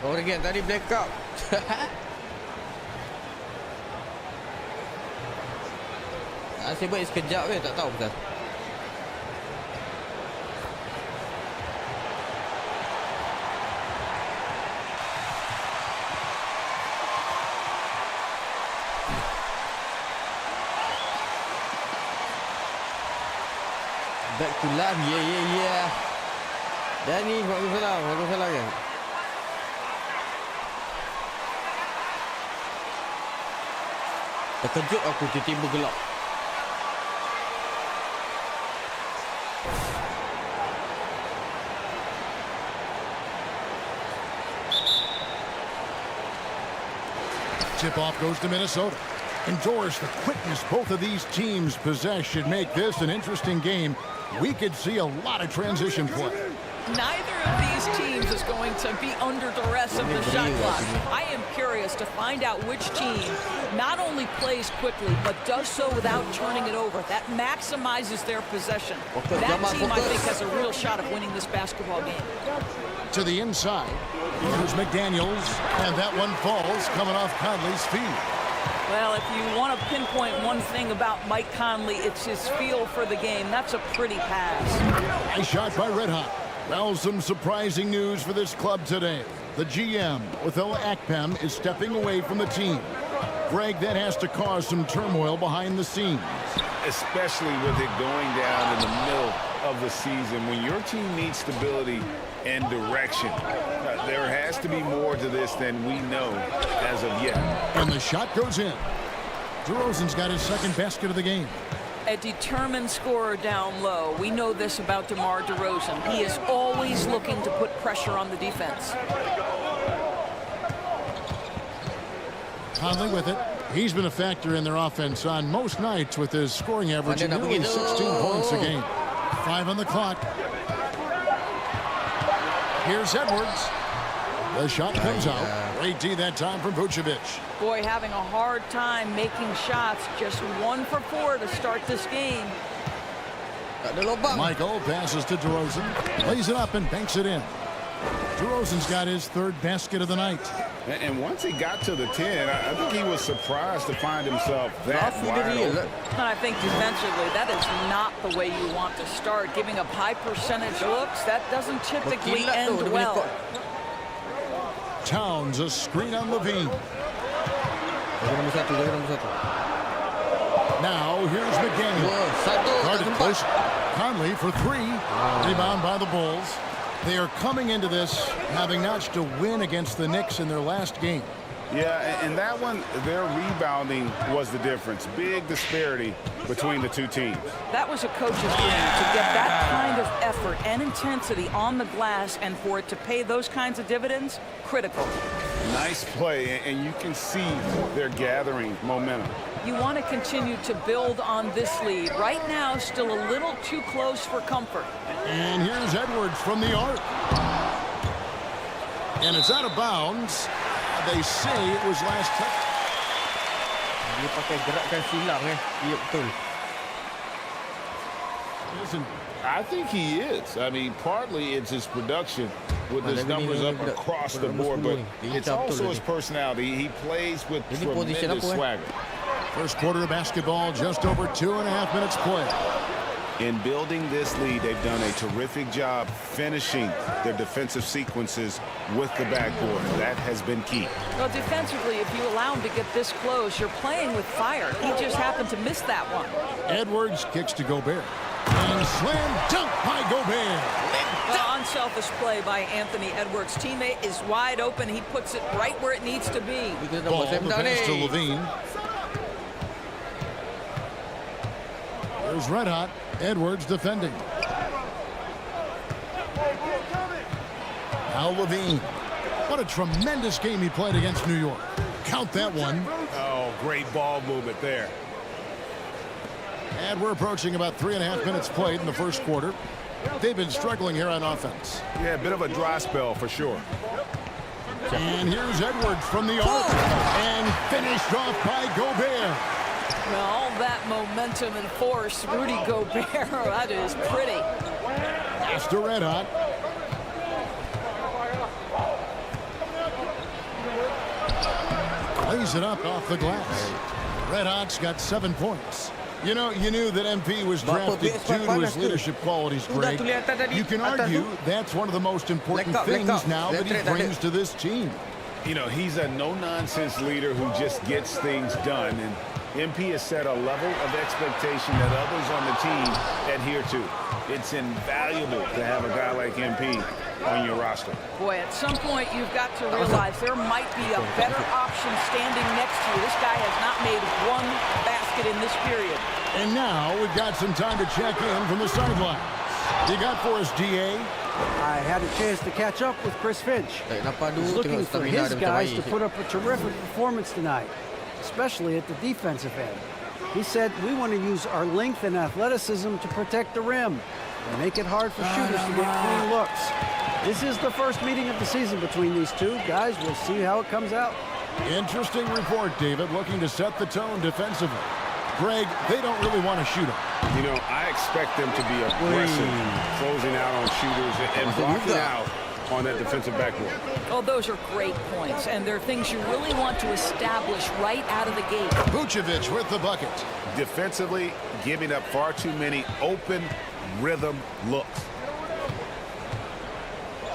Oregon tadi black up. Asyik baik sekejap tak tahu pasal. Back to life. Yeah. Danny, waalaikumsalam kan. Terkejut aku tiba-tiba gelap. Tip-off goes to Minnesota. Endorse the quickness both of these teams possess should make this an interesting game. We could see a lot of transition play. Neither of these teams is going to be under duress of the shot clock. I am curious to find out which team not only plays quickly, but does so without turning it over. That maximizes their possession. That team, I think, has a real shot of winning this basketball game. To the inside, here's McDaniels, and that one falls coming off Conley's feet. Well, if you want to pinpoint one thing about Mike Conley, it's his feel for the game. That's a pretty pass. Nice shot by Red Hot. Well, some surprising news for this club today. The GM, Othella Akpem, is stepping away from the team. Greg, that has to cause some turmoil behind the scenes. Especially with it going down in the middle of the season. When your team needs stability and direction, there has to be more to this than we know as of yet. And the shot goes in. DeRozan's got his second basket of the game. A determined scorer down low. We know this about DeMar DeRozan. He is always looking to put pressure on the defense. Conley with it. He's been a factor in their offense on most nights with his scoring average of nearly 16 points a game. 5 on the clock. Here's Edwards. The shot comes out. Great D that time from Vucevic. Boy, having a hard time making shots. Just 1 for 4 to start this game. Michael passes to DeRozan. Lays it up and banks it in. DeRozan's got his third basket of the night. And once he got to the 10, I think he was surprised to find himself that wide open. And I think defensively, that is not the way you want to start. Giving up high percentage looks, that doesn't typically end well. Towns, a screen on Levine. Now, here's McDaniel. Guarded close. Conley for 3. Rebound by the Bulls. They are coming into this having notched a win against the Knicks in their last game. Yeah, and that one, their rebounding was the difference. Big disparity between the two teams. That was a coach's dream, to get that kind of effort and intensity on the glass, and for it to pay those kinds of dividends, critical. Nice play, and you can see they're gathering momentum. You want to continue to build on this lead. Right now, still a little too close for comfort. And here's Edwards from the arc. And it's out of bounds. They say it was last touch. Dia pakai gerakan silang Iya betul. Listen, I think he is. I mean, partly it's his production with his numbers up across the board, but it's also his personality. He plays with tremendous swagger. First quarter of basketball, just over 2.5 minutes play. In building this lead, they've done a terrific job finishing their defensive sequences with the backboard. That has been key. Well, defensively, if you allow him to get this close, you're playing with fire. He just happened to miss that one. Edwards kicks to Gobert. And slam dunk by Gobert. Well, unselfish play by Anthony Edwards. Teammate is wide open. He puts it right where it needs to be. Ball the pass to Levine. There's Red Hot. Edwards defending. Now Levine. What a tremendous game he played against New York. Count that one. Oh, great ball movement there. And we're approaching about 3.5 minutes played in the first quarter. They've been struggling here on offense. Yeah, a bit of a dry spell for sure. And here's Edwards from the arc. And finished off by Gobert. Well, all that momentum and force, Rudy Gobert, that is pretty. Pass to Red Hot. tees it up off the glass. Red Hot's got 7 points. You know, you knew that MP was drafted due to his leadership qualities, Greg. You can argue that's one of the most important things now that he brings to this team. You know, he's a no-nonsense leader who just gets things done. And MP has set a level of expectation that others on the team adhere to. It's invaluable to have a guy like MP on your roster. Boy, at some point you've got to realize there might be a better option standing next to you. This guy has not made one basket in this period. And now we've got some time to check in from the sideline. You got for us, DA? I had a chance to catch up with Chris Finch. He's looking for his guys to put up a terrific performance tonight, especially at the defensive end. He said, we want to use our length and athleticism to protect the rim and make it hard for shooters to get clean looks. This is the first meeting of the season between these two guys. We'll see how it comes out. Interesting report, David, looking to set the tone defensively. Greg, they don't really want to shoot him. You know, I expect them to be aggressive, closing out on shooters and blocking out on that defensive backboard. Oh, those are great points, and they're things you really want to establish right out of the gate. Vucevic with the bucket. Defensively, giving up far too many open rhythm looks.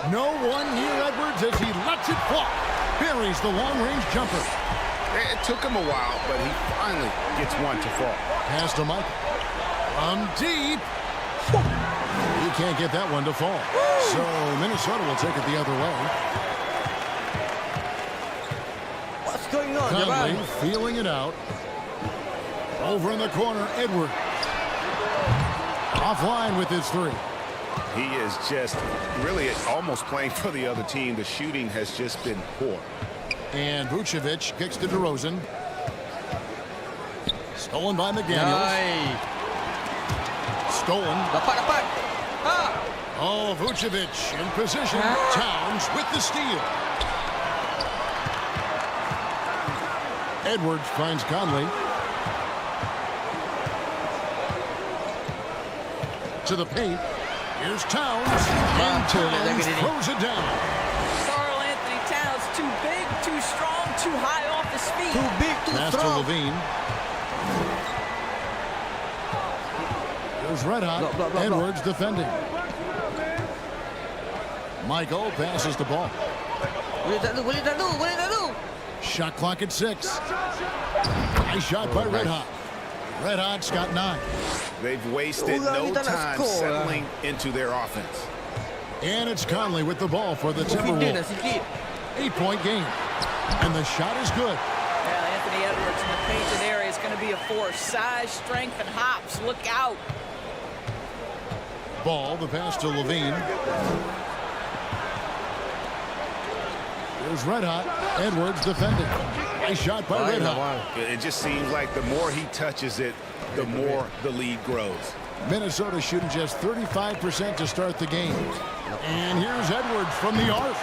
No one near Edwards as he lets it fly. Buries the long-range jumper. It took him a while, but he finally gets one to fall. Pass to Michael. From deep. He can't get that one to fall. So Minnesota will take it the other way. What's going on, Conley Jamal? feeling it out. Over in the corner, Edward. Offline with his 3. He is just really almost playing for the other team. The shooting has just been poor. And Vucevic kicks to DeRozan. Stolen by McDaniels. Stolen. Dapat. Oh, Vucevic in position. Towns with the steal. Edwards finds Conley. To the paint. Here's Towns. And Towns throws it down. Karl Anthony Towns, too big, too strong, too high off his feet. Too big, too Pass to strong. Levine. There's Red Hot. Block. Edwards defending. Michael passes the ball. Boleh tak du. Shot clock at 6. Nice shot by Red Hot. Red Hot's got 9. They've wasted no time settling into their offense. And it's Conley with the ball for the Timberwolves. 8-point game. And the shot is good. Yeah, Anthony Edwards in the painted area is going to be a force. Size, strength, and hops. Look out. Ball, the pass to Levine. There's Red Hot. Edwards defending. Nice shot by Red Hot. It just seems like the more he touches it, the more the lead grows. Minnesota shooting just 35% to start the game. And here's Edwards from the arc.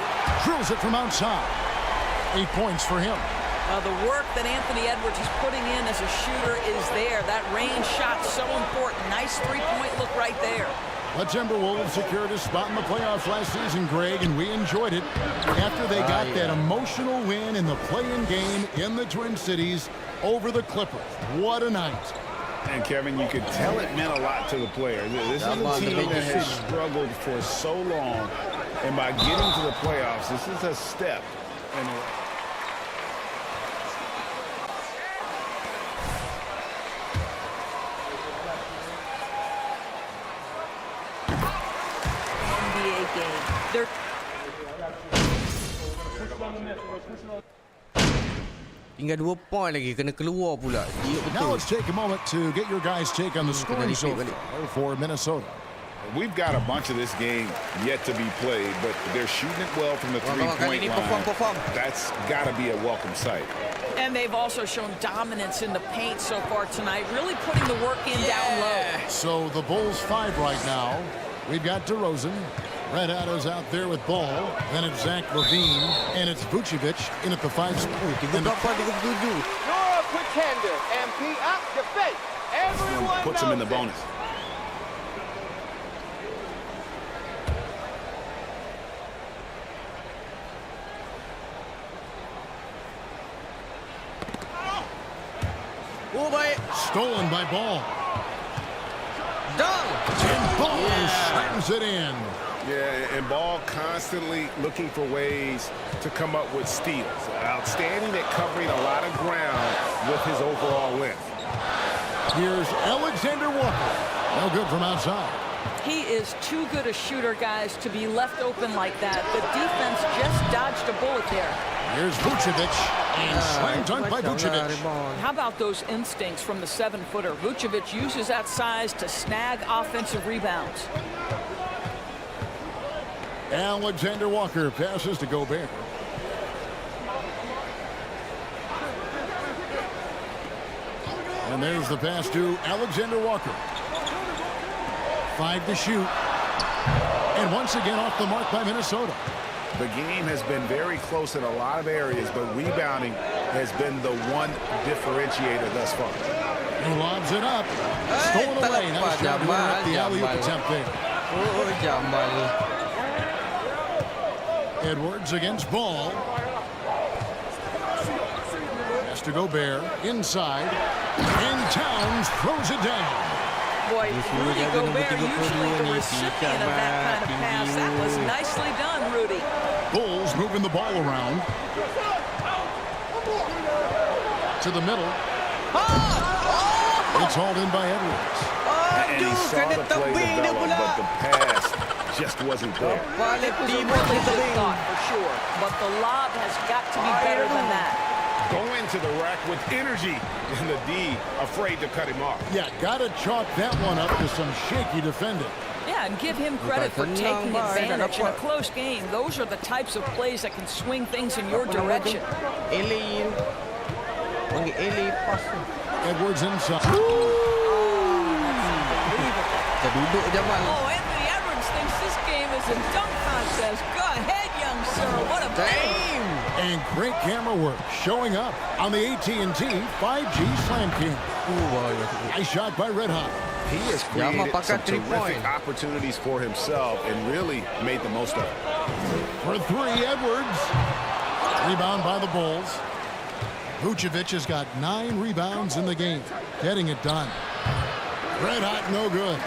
Drills it from outside. 8 points for him. The work that Anthony Edwards is putting in as a shooter is there. That range shot so important. Nice three-point look right there. The Timberwolves secured a spot in the playoffs last season, Greg, and we enjoyed it after they got that emotional win in the play-in game in the Twin Cities over the Clippers. What a night. And Kevin, you could tell it meant a lot to the players. This is a team that has struggled for so long, and by getting to the playoffs, this is a step in the NBA game. They're Tinggal 2 point lagi. Kena keluar pula. Now let's take a moment to get your guys' take on the scoring so far for Minnesota. We've got a bunch of this game yet to be played, but they're shooting it well from the three-point line. That's got to be a welcome sight. And they've also shown dominance in the paint so far tonight, really putting the work in down low. So the Bulls 5 right now. We've got DeRozan. Red Hot is out there with ball. Then it's Zach Levine. And it's Vucevic in at the 5 spot. You're a pretender, MP. Up defense. Everyone Puts them in the bonus. Oh, baik. Stolen by Ball. Dunk. And Ball slams it in. Yeah, and Ball constantly looking for ways to come up with steals. Outstanding at covering a lot of ground with his overall length. Here's Alexander Walker. No good from outside. He is too good a shooter, guys, to be left open like that. The defense just dodged a bullet there. Here's Vucevic, and slam dunk by Vucevic. How about those instincts from the 7-footer? Vucevic uses that size to snag offensive rebounds. Alexander Walker passes to Gobert. And there's the pass to Alexander Walker. 5 to shoot. And once again off the mark by Minnesota. The game has been very close in a lot of areas, but rebounding has been the one differentiator thus far. He lobs it up. Stolen away. Nice job to interrupt the alley-oop attempt there. Oh, Jamal. Edwards against Ball. Pass to Gobert. Inside. And Towns throws it down. Boy, Rudy Gobert, usually the recipient of that kind of pass. That was nicely done, Rudy. Bulls moving the ball around. To the middle. It's hauled in by Edwards. And he saw the play develop, but the pass just wasn't there. It was a really good thought, for sure. But the lob has got to be better than that. Going to the rack with energy, and the D afraid to cut him off. Yeah, got to chalk that one up to some shaky defending. Yeah, and give him credit for taking advantage in a close game. Those are the types of plays that can swing things in your direction. Edwards inside. Oh, Anthony Edwards thinks this game is a dunk contest. Go ahead, young sir. What a game. And great camera work showing up on the AT&T 5G Slam King. Nice shot by Red Hot. He has created some terrific opportunities for himself and really made the most of it. For 3, Edwards. Rebound by the Bulls. Vucevic has got 9 rebounds in the game. Getting it done. Red Hot, no good.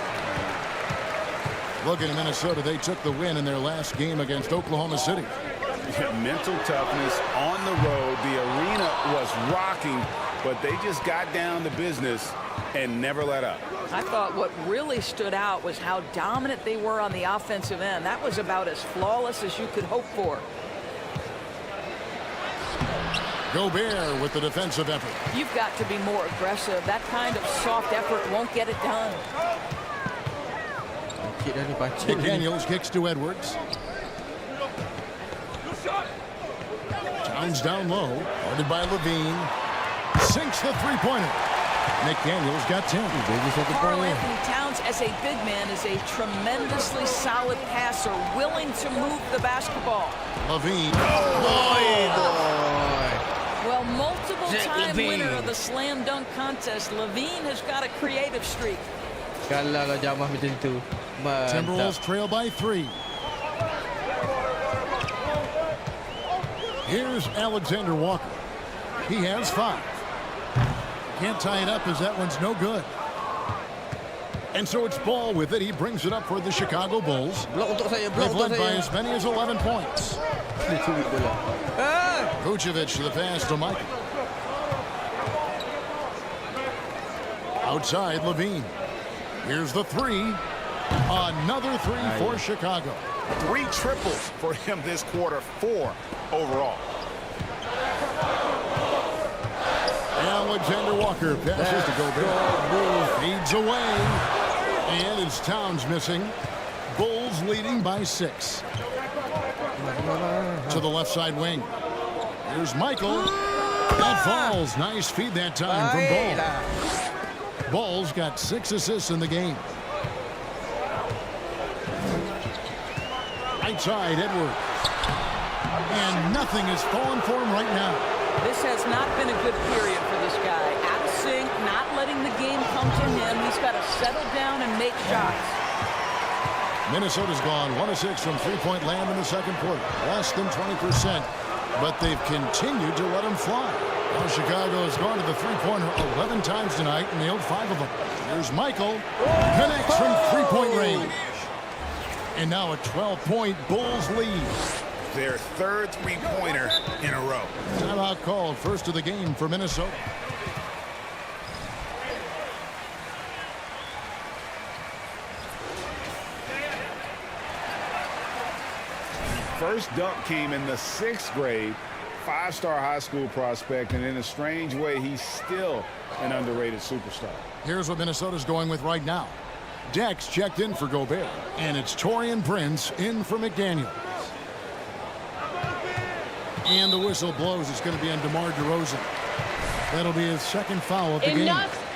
Looking at Minnesota, they took the win in their last game against Oklahoma City. Mental toughness on the road. The arena was rocking, but they just got down to business and never let up. I thought what really stood out was how dominant they were on the offensive end. That was about as flawless as you could hope for. Gobert with the defensive effort. You've got to be more aggressive. That kind of soft effort won't get it done. McDaniels kicks to Edwards. Towns down low. Guarded by Levine. Sinks the three-pointer. McDaniels got 10. Karl Anthony Towns, as a big man, is a tremendously solid passer, willing to move the basketball. Levine. Well, multiple-time winner of the slam dunk contest, Levine has got a creative streak. Timberwolves trail by 3. Here's Alexander Walker. He has 5. Can't tie it up as that one's no good. And so it's Ball with it. He brings it up for the Chicago Bulls. They've led by as many as 11 points. Vucevic to the pass to Michael. Outside, Levine. Here's the 3. Another 3 for Chicago. 3 triples for him this quarter, 4 overall. Alexander Walker passes to Gobert. Feeds away. And it's Towns missing. Bulls leading by 6. To the left side wing. Here's Michael. That falls. Nice feed that time from Ball. Ball's got 6 assists in the game. Right side, Edwards. And nothing is falling for him right now. This has not been a good period for this guy. Out of sync, not letting the game come to him. He's got to settle down and make shots. Minnesota's gone 1 of 6 from three-point land in the second quarter. Less than 20%. but they've continued to let him fly. Well, Chicago has gone to the three-pointer 11 times tonight and nailed 5 of them. Here's Michael. Connects from three-point range. And now a 12-point Bulls lead. Their third three-pointer in a row. Timeout called, first of the game for Minnesota. First dunk came in the 6th grade. 5-star high school prospect, and in a strange way, he's still an underrated superstar. Here's what Minnesota's going with right now. Dex checked in for Gobert, and it's Taurean Prince in for McDaniel. And the whistle blows. It's going to be on DeMar DeRozan. That'll be his second foul of the game.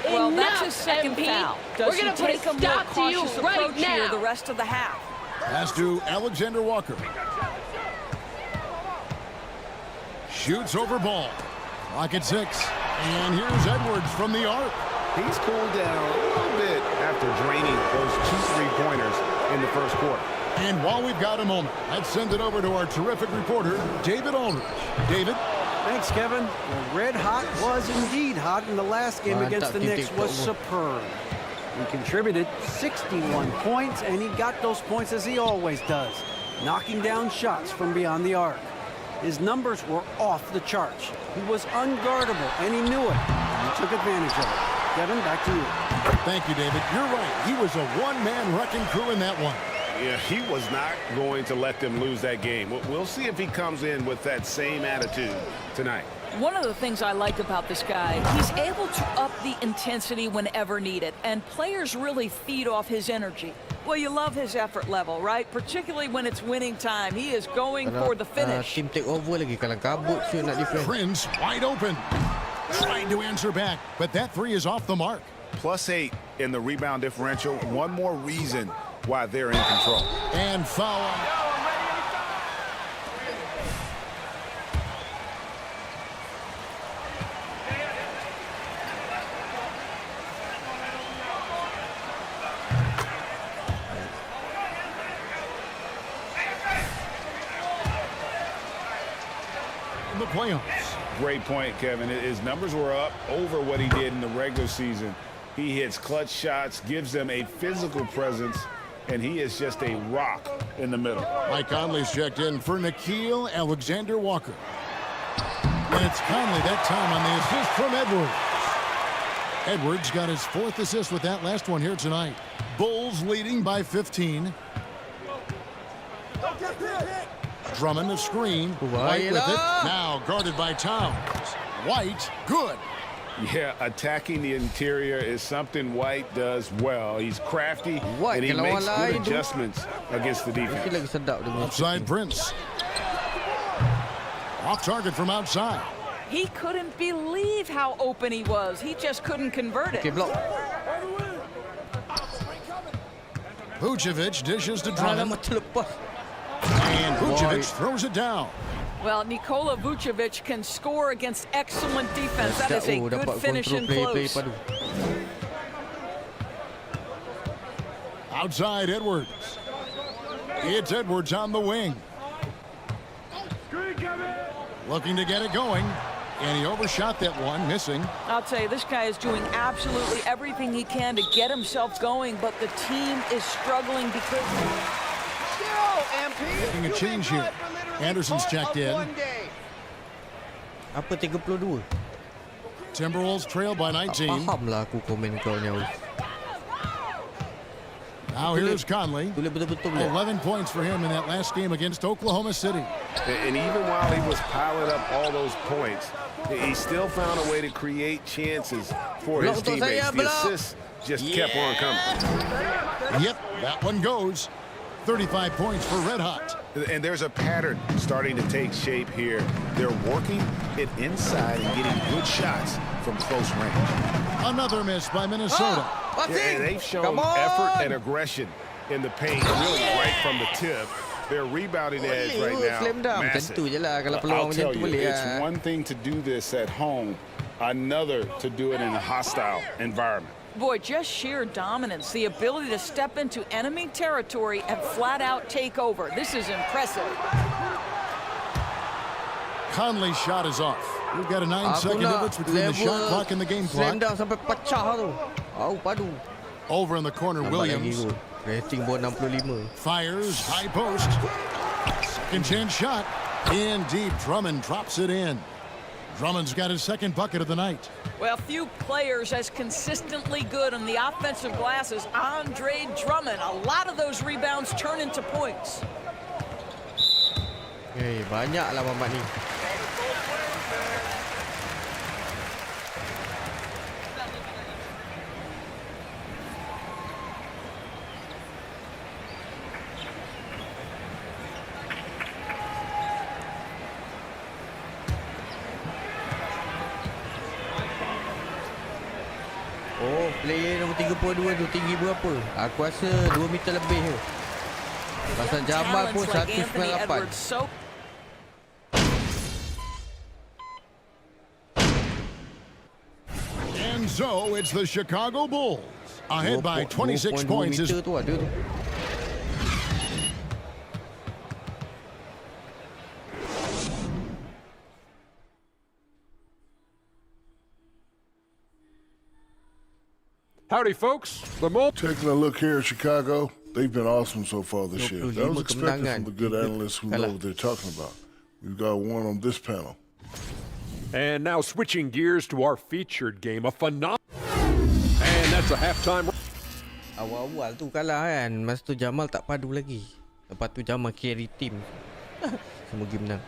Well, that's his second foul. Does he take a more cautious approach here the rest of the half? Pass to Alexander Walker. Shoots over ball. Clock at 6. And here's Edwards from the arc. He's cooled down a little bit after draining those 2 3-pointers in the first quarter. And while we've got a moment, let's send it over to our terrific reporter, David Aldridge. David? Thanks, Kevin. The red hot was indeed hot, and the last game against the Knicks was superb. He contributed 61 points, and he got those points as he always does, knocking down shots from beyond the arc. His numbers were off the charts. He was unguardable, and he knew it. And he took advantage of it. Kevin, back to you. Thank you, David. You're right. He was a one-man wrecking crew in that one. Yeah, he was not going to let them lose that game. We'll see if he comes in with that same attitude tonight. One of the things I like about this guy, he's able to up the intensity whenever needed, and players really feed off his energy. Well, you love his effort level, right? Particularly when it's winning time. He is going for the finish. Team take over lagi kalau kabut shoot nak defend. Prince wide open. Trying to answer back, but that 3 is off the mark. +8 in the rebound differential. One more reason why they're in control. And foul. In the playoffs. Great point, Kevin. His numbers were up over what he did in the regular season. He hits clutch shots, gives them a physical presence, and he is just a rock in the middle. Mike Conley's checked in for Nickeil Alexander-Walker. And it's Conley that time on the assist from Edwards. Edwards got his 4th assist with that last one here tonight. Bulls leading by 15. Drummond the screen. White with it. Now guarded by Towns. White, good. Yeah, attacking the interior is something White does well. He's crafty, and he makes good adjustments against the defense. Outside Prince. Off target from outside. He couldn't believe how open he was. He just couldn't convert it. Vucevic dishes to Drummond. And Vucevic throws it down. Well, Nikola Vucevic can score against excellent defense. That is a good finish in close. Outside Edwards. It's Edwards on the wing. Looking to get it going. And he overshot that one, missing. I'll tell you, this guy is doing absolutely everything he can to get himself going, but the team is struggling because... Getting a change here. Anderson's checked in. Apa 32? Timberwolves trail by 19. Paham lah aku komen kau ni. Now here's Conley. Betul-betul 11 points for him in that last game against Oklahoma City. And even while he was piling up all those points, he still found a way to create chances for his teammates. The assists just kept on coming. Yep, that one goes. 35 points for Red Hot. And there's a pattern starting to take shape here. They're working it inside and getting good shots from close range. Another miss by Minnesota. Yeah, they've shown effort and aggression in the paint, really right from the tip. Their rebounding edge right now, massive. I'll tell you, it's one thing to do this at home, another to do it in a hostile environment. Boy, just sheer dominance, the ability to step into enemy territory and flat out take over. This is impressive. Conley's shot is off. We've got a 9-second difference between the shot clock and the game clock. Sampai pecah tu. Padu. Over in the corner, Williams. Rating buat 65. Fires, high post. Second chance shot. In deep, Drummond drops it in. Drummond's got his second bucket of the night. Well, few players as consistently good on the offensive glass as Andre Drummond. A lot of those rebounds turn into points. Banyaklah Mamat ni. Oh, player nombor 32 tu tinggi berapa? Aku rasa 2 meter lebih tu. Pasal Jamal pun 198. And so it's the Chicago Bulls ahead by 26 points. Tu ada tu. Howdy, folks. Taking a look here at Chicago, they've been awesome so far this year. That was expected from the good analysts who know what they're talking about. We've got one on this panel. And now switching gears to our featured game, a phenomenal. And that's a halftime. Awal-awal tu kalah kan. Masa tu Jamal tak padu lagi. Lepas tu Jamal carry team. Semua game menang.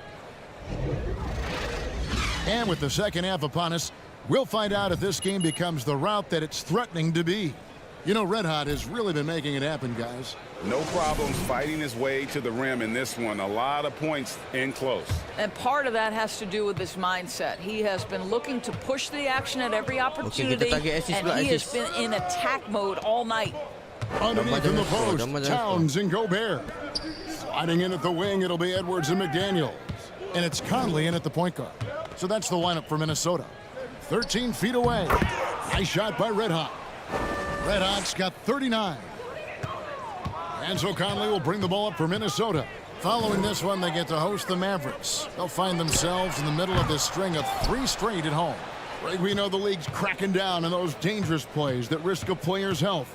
And with the second half upon us, we'll find out if this game becomes the route that it's threatening to be. You know, Red Hot has really been making it happen, guys. No problems fighting his way to the rim in this one. A lot of points in close. And part of that has to do with his mindset. He has been looking to push the action at every opportunity, and he has been in attack mode all night. Underneath in the post, Towns and Gobert. Sliding in at the wing, it'll be Edwards and McDaniels. And it's Conley in at the point guard. So that's the lineup for Minnesota. 13 feet away. Nice shot by Red Hot. Red Hot's got 39. And so Conley will bring the ball up for Minnesota. Following this one, they get to host the Mavericks. They'll find themselves in the middle of this string of 3 straight at home. Greg, we know the league's cracking down on those dangerous plays that risk a player's health.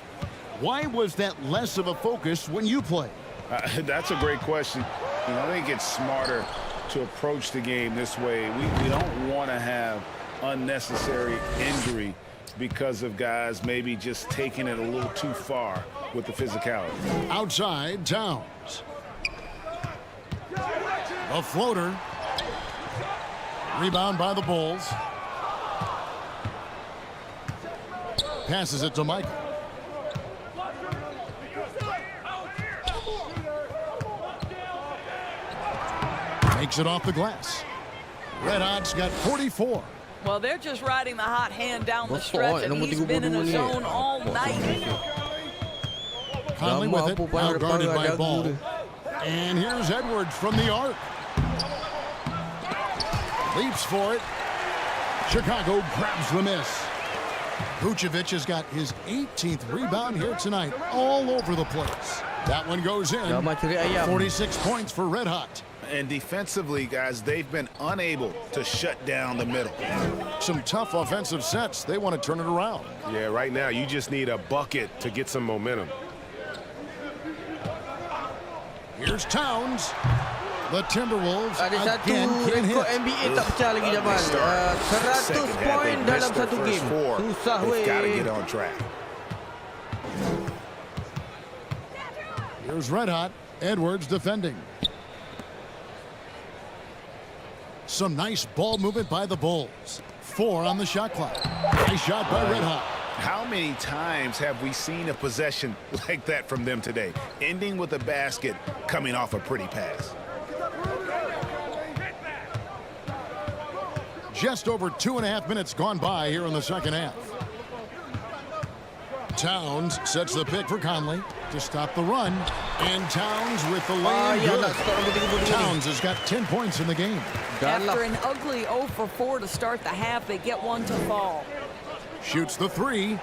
Why was that less of a focus when you played? That's a great question. You know, I think it's smarter to approach the game this way. We don't want to have unnecessary injury because of guys maybe just taking it a little too far with the physicality. Outside, Towns. A floater. Rebound by the Bulls. Passes it to Michael. Makes it off the glass. Red Hot's got 44. Well, they're just riding the hot hand down the stretch, and he's been in the zone all night. Conley with it, now guarded by Ball. And here's Edwards from the arc. Leaps for it. Chicago grabs the miss. Vucevic has got his 18th rebound here tonight, all over the place. That one goes in. 46 points for Red Hot. And defensively, guys, they've been unable to shut down the middle. Some tough offensive sets. They want to turn it around. Yeah, right now you just need a bucket to get some momentum. Here's Towns. The Timberwolves Ada again satu can't rekod hit. NBA tak pecah lagi Jamal. 100 poin dalam satu game. Susah weh. Got to get on track. Here's Red Hot. Edwards defending. Some nice ball movement by the Bulls. 4 on the shot clock. Nice shot by Red Hot. How many times have we seen a possession like that from them today, ending with a basket coming off a pretty pass? Just over 2.5 minutes gone by here in the second half. Towns sets the pick for Conley to stop the run. And Towns with the lay-in good. Towns has got 10 points in the game. After an ugly 0 for 4 to start the half, they get one to fall. Shoots the 3.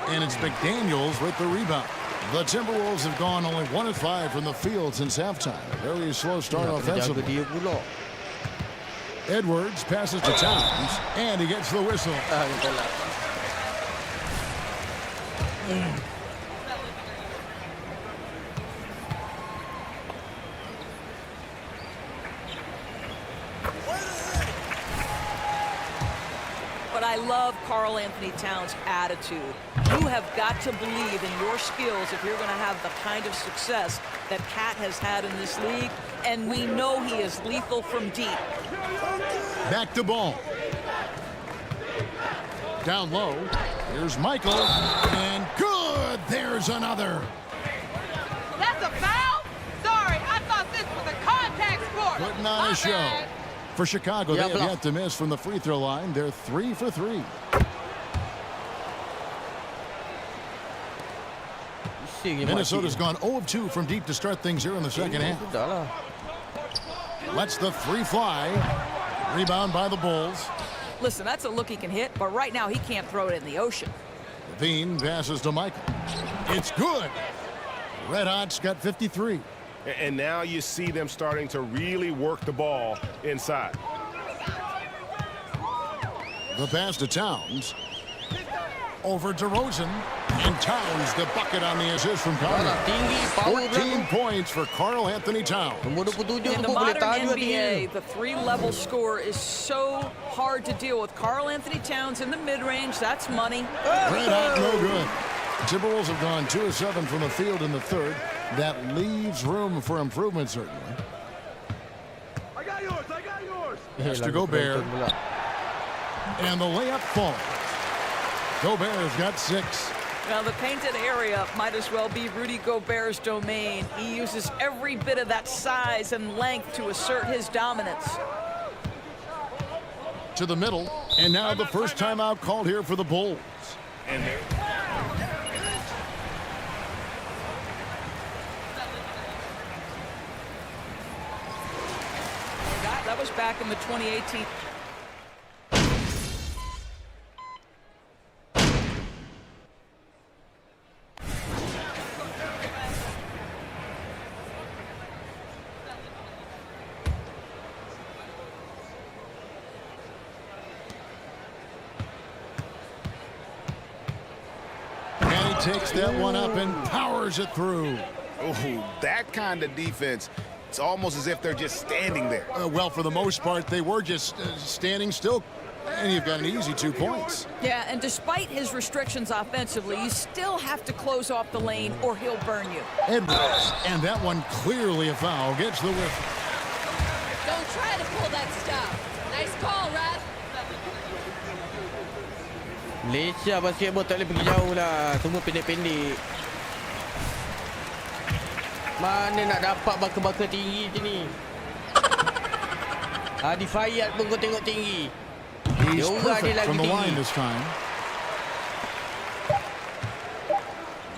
And it's McDaniels with the rebound. The Timberwolves have gone only 1 of 5 from the field since halftime. Very slow start offensively. Edwards passes to Towns, and he gets the whistle. But I love Karl Anthony Towns' attitude. You have got to believe in your skills if you're going to have the kind of success that Cat has had in this league, and we know he is lethal from deep. Back to ball. Down low. Here's Michael, and good. There's another. That's a foul? Sorry, I thought this was a contact sport. Putting on a show. For Chicago, they have yet to miss from the free throw line. They're 3 for 3. Minnesota's gone 0 of 2 from deep to start things here in the second half. Lets the three fly. Rebound by the Bulls. Listen, that's a look he can hit, but right now he can't throw it in the ocean. Levine passes to Michael. It's good. Red Hot's got 53. And now you see them starting to really work the ball inside. The pass to Towns. Over to Rosen. And Towns the bucket on the assist from Conley. 14 points for Karl Anthony Towns. In the modern NBA, the three-level score is so hard to deal with. Karl Anthony Towns in the mid-range, that's money. Red Hot, no good. Timberwolves have gone 2 of 7 from the field in the third. That leaves room for improvement, certainly. I got yours. Has to Gobert. And the layup falls. Gobert's got 6. Now, the painted area might as well be Rudy Gobert's domain. He uses every bit of that size and length to assert his dominance. To the middle. And now the first timeout called here for the Bulls. And there. That was back in the 2018. Takes that one up and powers it through. Oh, that kind of defense. It's almost as if they're just standing there. Well, for the most part, they were just standing still. And you've got an easy 2 points. Yeah, and despite his restrictions offensively, you still have to close off the lane or he'll burn you. Edwards, and that one clearly a foul. Gets the whiff. Don't try to pull that stuff. Nice call, Rad. Malaysia basketball tak boleh pergi jauh lah. Semua pendek-pendek. Mana nak dapat bakal-bakal tinggi macam ni? Adi Fayyad pun kau tengok tinggi. He's perfect from the line this time.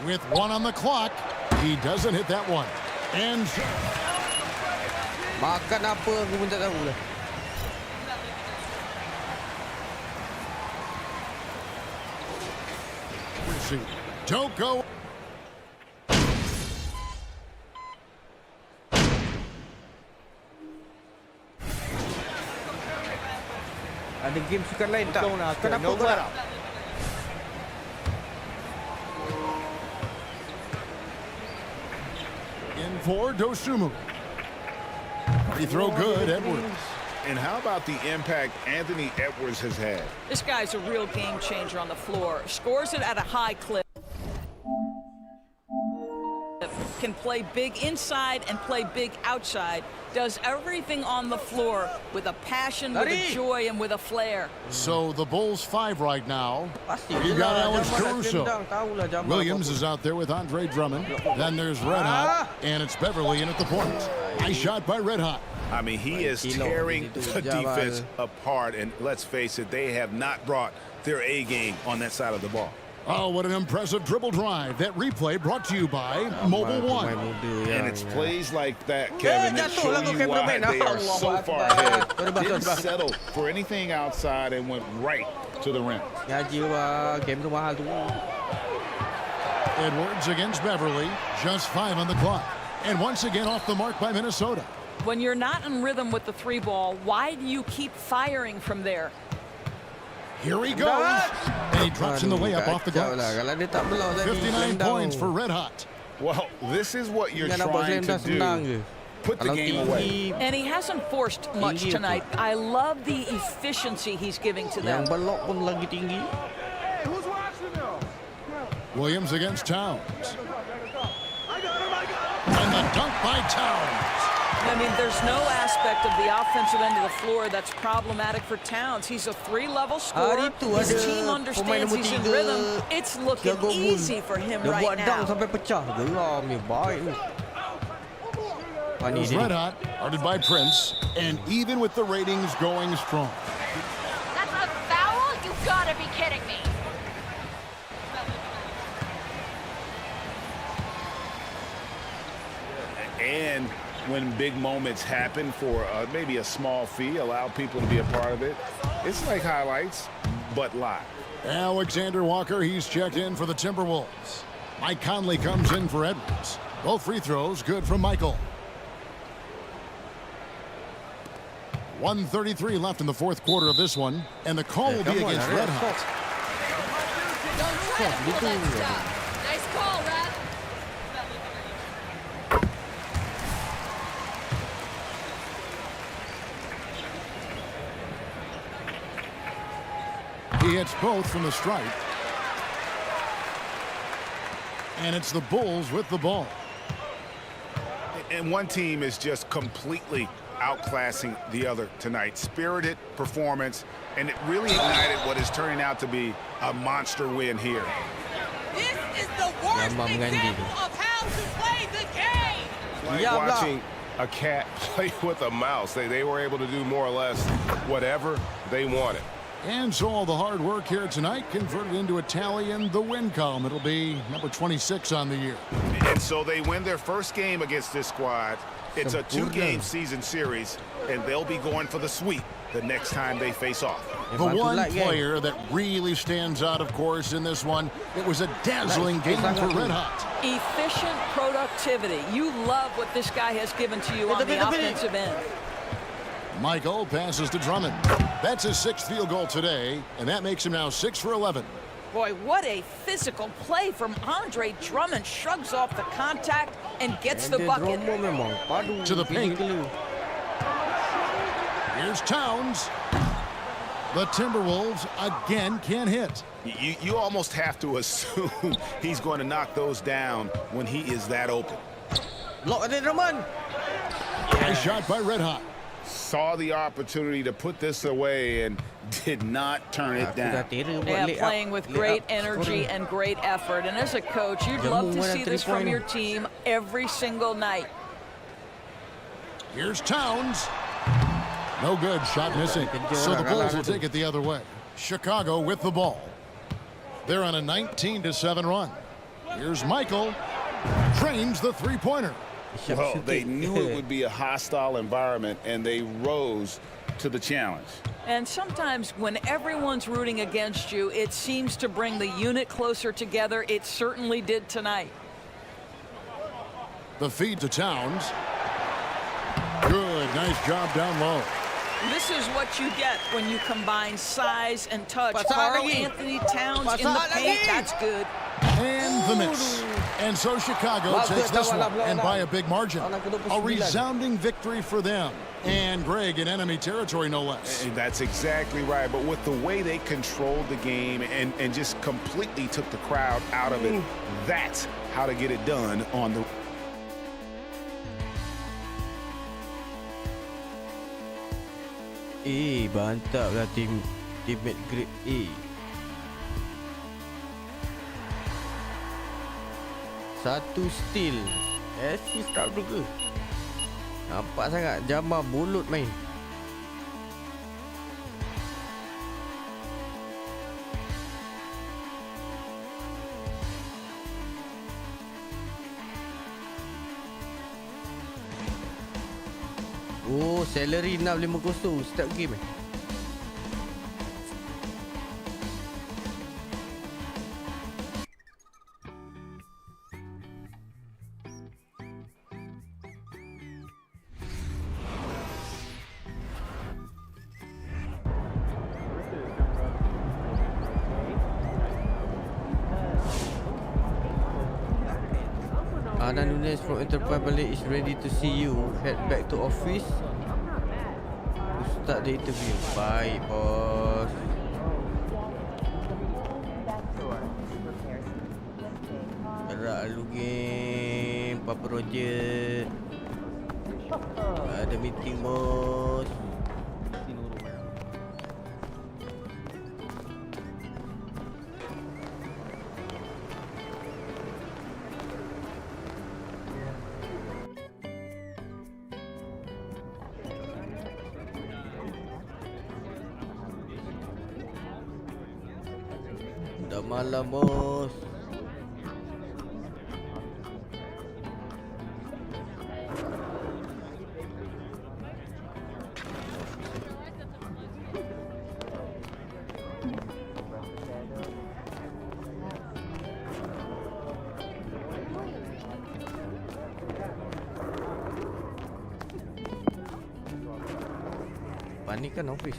With 1 on the clock, he doesn't hit that one. And makan apa aku pun tak tahu lah. don't go. Ada game sukan lain tak? Sukan apa kau nak? In for Dosumu. Free throw good, Edwards. And how about the impact Anthony Edwards has had? This guy's a real game changer on the floor. Scores it at a high clip. Can play big inside and play big outside. Does everything on the floor with a passion, with a joy, and with a flair. So the Bulls 5 right now. You got Alex Caruso. Williams is out there with Andre Drummond. Then there's Red Hot, and it's Beverly in at the point. Nice shot by Red Hot. I mean, he is tearing the defense apart, and let's face it, they have not brought their A game on that side of the ball. Oh, what an impressive dribble drive. That replay brought to you by Mobile One. And it's plays like that, Kevin, that show you why they are so far ahead. Didn't settle for anything outside and went right to the rim. Edwards against Beverly. Just 5 on the clock. And once again off the mark by Minnesota. When you're not in rhythm with the 3 ball, why do you keep firing from there? Here he goes. And he drops in the layup off the glass. 59 points for Red Hot. Well, this is what you're trying to do. Put the game away. And he hasn't forced much tonight. I love the efficiency he's giving to them. Williams against Towns. And the dunk by Towns. I mean, there's no aspect of the offensive end of the floor that's problematic for Towns. He's a 3-level scorer. His team understands he's in rhythm. It's looking easy for him right now. Here's Red Hot, guarded by Prince, and even with the ratings going strong. That's a foul? You gotta be kidding me. And when big moments happen for maybe a small fee, allow people to be a part of it. It's like highlights, but live. Alexander Walker, he's checked in for the Timberwolves. Mike Conley comes in for Edwards. Both free throws good from Michael. 1:33 left in the 4th quarter of this one, and the call will be against Red Hot. Don't try to pull that stop. Nice call, Rad. He hits both from the stripe. And it's the Bulls with the ball. And one team is just completely outclassing the other tonight. Spirited performance, and it really ignited what is turning out to be a monster win here. This is the worst example of how to play the game. Like watching a cat play with a mouse. They were able to do more or less whatever they wanted. And so all the hard work here tonight converted into a tally in the win column. It'll be number 26 on the year. And so they win their first game against this squad. It's a 2-game season series, and they'll be going for the sweep the next time they face off. The one player that really stands out, of course, in this one, it was a dazzling game for Red Hot. Efficient productivity. You love what this guy has given to you on the offensive end. Michael passes to Drummond. That's his 6th field goal today, and that makes him now 6 for 11. Boy, what a physical play from Andre Drummond. Shrugs off the contact and gets the bucket. To the paint. Here's Towns. The Timberwolves again can't hit. You almost have to assume he's going to knock those down when he is that open. Nice shot by Red Hot. Saw the opportunity to put this away and did not turn it down. Yeah, playing with great energy and great effort. And as a coach, you'd love to see this from your team every single night. Here's Towns. No good. Shot missing. So the Bulls will take it the other way. Chicago with the ball. They're on a 19-7 run. Here's Michael. Trains the three-pointer. Well, they knew it would be a hostile environment, and they rose to the challenge. And sometimes when everyone's rooting against you, it seems to bring the unit closer together. It certainly did tonight. The feed to Towns. Good. Nice job down low. This is what you get when you combine size and touch. Karl Anthony Towns in the paint, that's good. And the miss. And so Chicago takes this one, and by a big margin. A resounding victory for them. And Greg in enemy territory, no less. And that's exactly right. But with the way they controlled the game and just completely took the crowd out of it, that's how to get it done on the... Mantap lah teammate grade A. Satu steal. Assist tak juga. Nampak sangat Jamal bulut main. Oh, salary 650 setiap game eh. Ana Nunes from Enterprise balik is ready to see you. Head back to office to start the interview. Baik, bos. Gerak lu game. Apa projek? Ada meeting, bos. Dah malam, bos. Ni kan office.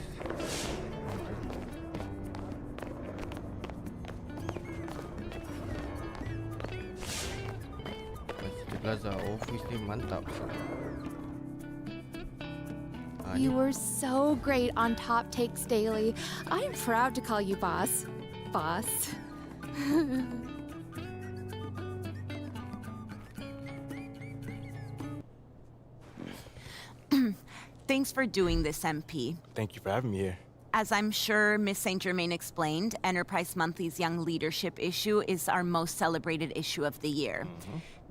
City Plaza office ni mantap. You were so great on Top Takes Daily. I'm proud to call you boss. Boss. Thanks for doing this, MP. Thank you for having me here. As I'm sure Miss St. Germain explained, Enterprise Monthly's Young Leadership issue is our most celebrated issue of the year.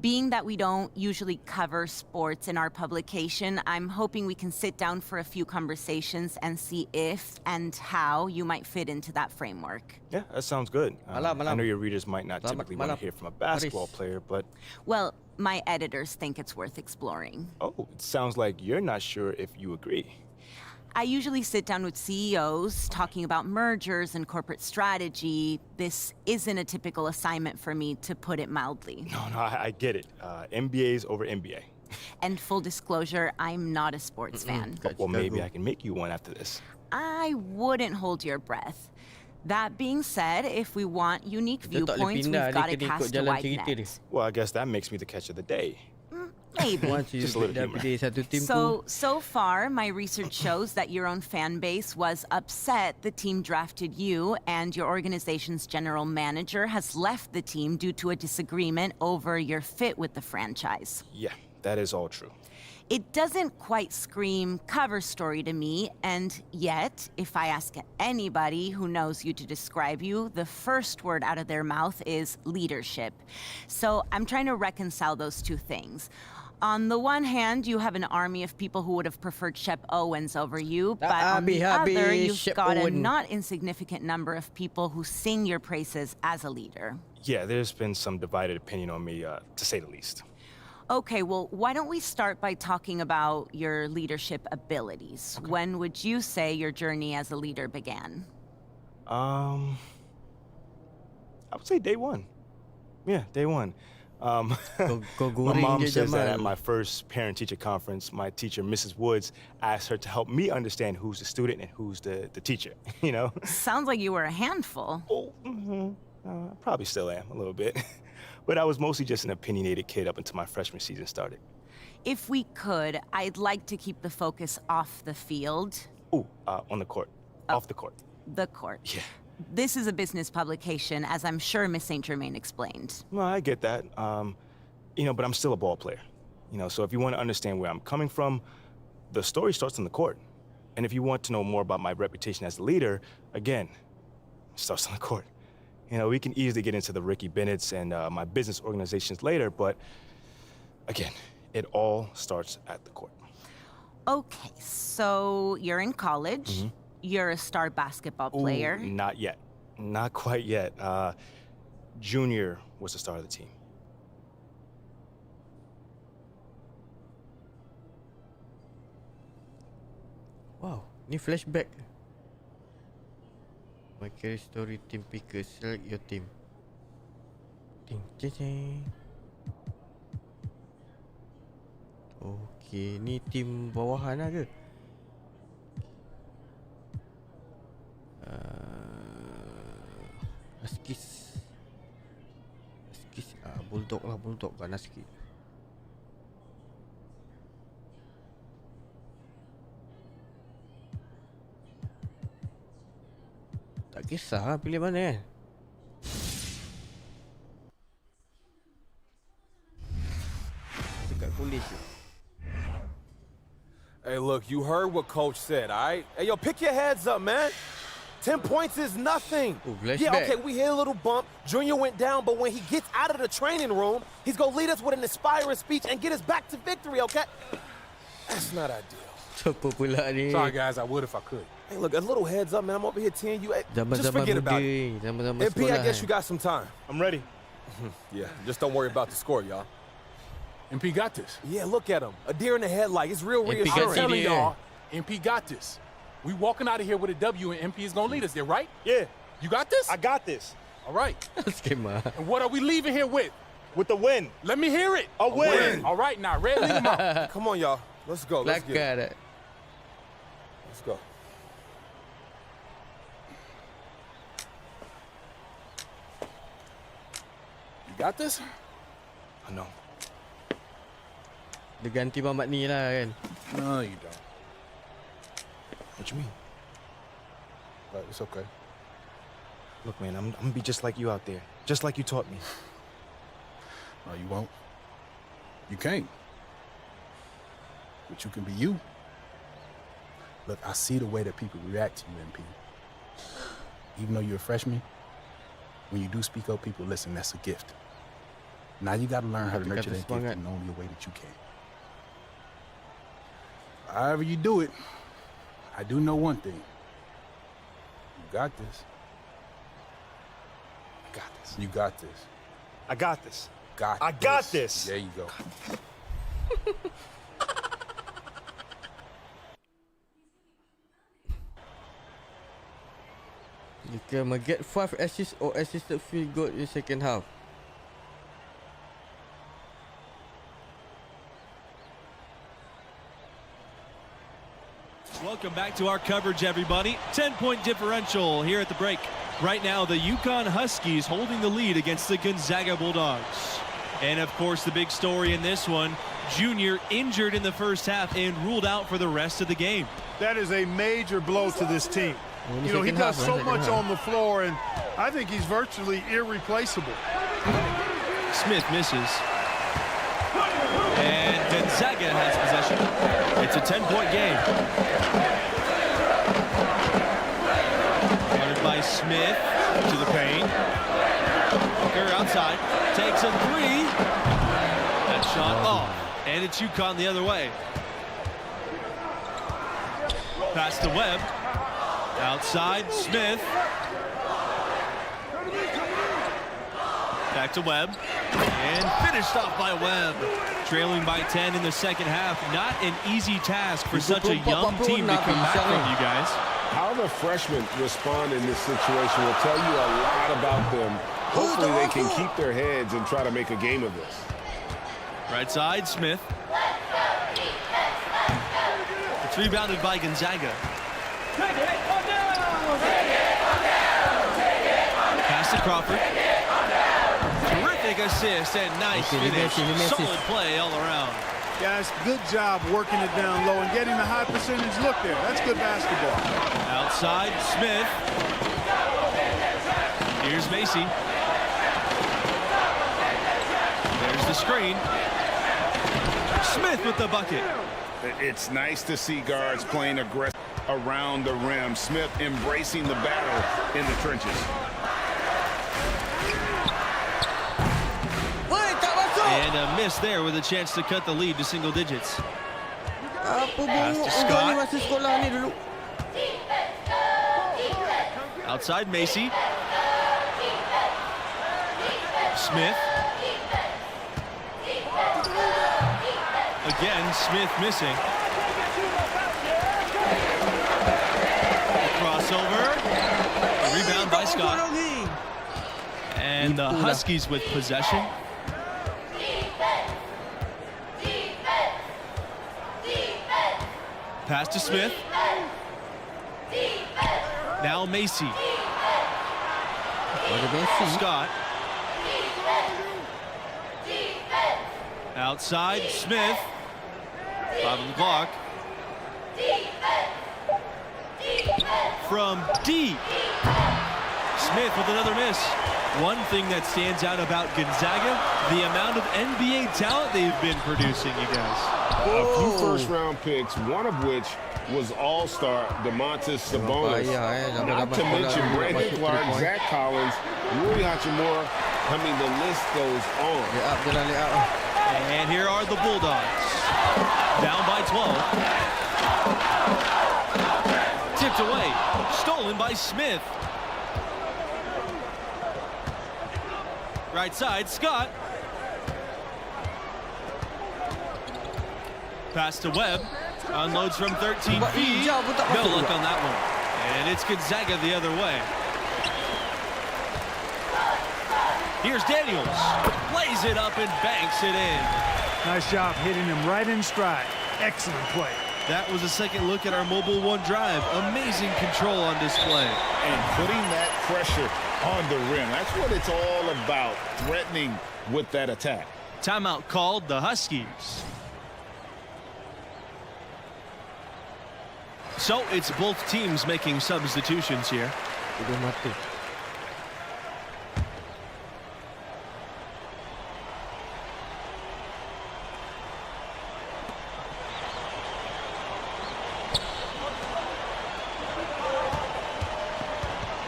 Being that we don't usually cover sports in our publication, I'm hoping we can sit down for a few conversations and see if and how you might fit into that framework. Yeah, that sounds good. I know your readers might not typically want to hear from a basketball player, but... Well, my editors think it's worth exploring. Oh, it sounds like you're not sure if you agree. I usually sit down with CEOs talking about mergers and corporate strategy. This isn't a typical assignment for me, to put it mildly. No, I get it. MBA's over MBA. And full disclosure, I'm not a sports fan. Well, maybe I can make you one after this. I wouldn't hold your breath. That being said, if we want unique viewpoints, we've got to cast a wide net. Well, I guess that makes me the catch of the day. Maybe. Just a little humor. So far, my research shows that your own fan base was upset the team drafted you, and your organization's general manager has left the team due to a disagreement over your fit with the franchise. Yeah, that is all true. It doesn't quite scream cover story to me, and yet, if I ask anybody who knows you to describe you, the first word out of their mouth is leadership. So I'm trying to reconcile those two things. On the one hand, you have an army of people who would have preferred Shep Owens over you, but on the other, you've got a not insignificant number of people who sing your praises as a leader. Yeah, there's been some divided opinion on me, to say the least. Okay, well, why don't we start by talking about your leadership abilities? Okay. When would you say your journey as a leader began? I would say day one. Yeah, day one. My mom says that at my first parent-teacher conference, my teacher, Mrs. Woods, asked her to help me understand who's the student and who's the teacher, you know? Sounds like you were a handful. Oh, I probably still am, a little bit. But I was mostly just an opinionated kid up until my freshman season started. If we could, I'd like to keep the focus off the field. Ooh, on the court. Off the court. The court. Yeah. This is a business publication, as I'm sure Miss St. Germain explained. Well, I get that. You know, but I'm still a ball player. You know, so if you want to understand where I'm coming from, the story starts on the court. And if you want to know more about my reputation as a leader, again, it starts on the court. You know, we can easily get into the Ricky Bennett's and my business organizations later, but again, it all starts at the court. Okay, so you're in college. You're a star basketball player. Ooh, not yet. Not quite yet. Junior was the star of the team. Wow, ni flashback. My career story team picker. Select your team. Ting. Okay, ni tim bawahan lah ke? Huskies. Bulldog lah, Bulldog kan Husky. Tak kisah pilih mana. Dekat kulis tu. Hey, look, you heard what Coach said, all right? Hey, yo, pick your heads up, man. 10 points is nothing. Ooh, yeah, okay, we hit a little bump. Junior went down, but when he gets out of the training room, he's going to lead us with an inspiring speech and get us back to victory, okay? That's not ideal. Sorry, guys, I would if I could. Hey, look, a little heads up, man. I'm over here teeing you. Hey, just forget about it. MP, I guess you got some time. I'm ready. Yeah, just don't worry about the score, y'all. MP got this. Yeah, look at him. A deer in the headlight. It's real reassuring. I'm telling y'all, MP got this. We walking out of here with a W, and MP is going to lead us there, right? Yeah. You got this? I got this. All right. And what are we leaving here with? With the win. Let me hear it. A win. All right, now, Red, lead them out. Come on, y'all. Let's go. Let's get it. it. Let's go. You got this? I know. Dia ganti Mamat ni lah kan. No, you don't. What you mean? But it's okay. Look, man, I'm gonna be just like you out there. Just like you taught me. No, you won't. You can't. But you can be you. Look, I see the way that people react to you, MP. Even though you're a freshman, when you do speak up, people listen. That's a gift. Now you gotta learn how to nurture that gift in only a way that you can. However you do it, I do know one thing. You got this. I got this. You got this. I got this. Got I this. got this. There you go. You can get 5 assists or assisted field goal in the second half. Welcome back to our coverage, everybody. 10-point differential here at the break. Right now, the UConn Huskies holding the lead against the Gonzaga Bulldogs. And, of course, the big story in this one, Junior injured in the first half and ruled out for the rest of the game. That is a major blow to this team. You know, he does so much on the floor, and I think he's virtually irreplaceable. Smith misses. And Gonzaga has possession. It's a 10-point game. Running by Smith to the paint. Booker outside. Takes a three. That shot off. And it's UConn the other way. Pass to Webb. Outside, Smith. Back to Webb. And finished off by Webb. Trailing by 10 in the second half. Not an easy task for such a young team to come back from, you guys. How the freshmen respond in this situation will tell you a lot about them. Hopefully they can keep their heads and try to make a game of this. Right side, Smith. It's rebounded by Gonzaga. Pass to Crawford. Terrific assist and nice finish. Solid play all around. Guys, good job working it down low and getting the high percentage look there. That's good basketball. Outside, Smith. Here's Macy. There's the screen. Smith with the bucket. It's nice to see guards playing aggressive around the rim. Smith embracing the battle in the trenches. And a miss there with a chance to cut the lead to single digits. Pass to Scott. Outside Macy. Smith. Again, Smith missing. Crossover. Rebound by Scott. And the Huskies with possession. Pass to Smith. Now Macy. Scott. Outside, Smith. 5 on the clock. from deep. Smith with another miss. One thing that stands out about Gonzaga, the amount of NBA talent they've been producing, you guys. A few first-round picks, one of which was all-star Domantas Sabonis. Not to mention Brandon Clark, Zach Collins, Rui Hachimura. I mean, the list goes on. And here are the Bulldogs. Down by 12. Tipped away. Stolen by Smith. Right side, Scott. Pass to Webb. Unloads from 13 feet. No luck on that one. And it's Gonzaga the other way. Here's Daniels. Plays it up and banks it in. Nice job hitting him right in stride. Excellent play. That was a second look at our Mobile One drive. Amazing control on display. And putting that pressure on the rim. That's what it's all about, threatening with that attack. Timeout called, the Huskies. So it's both teams making substitutions here.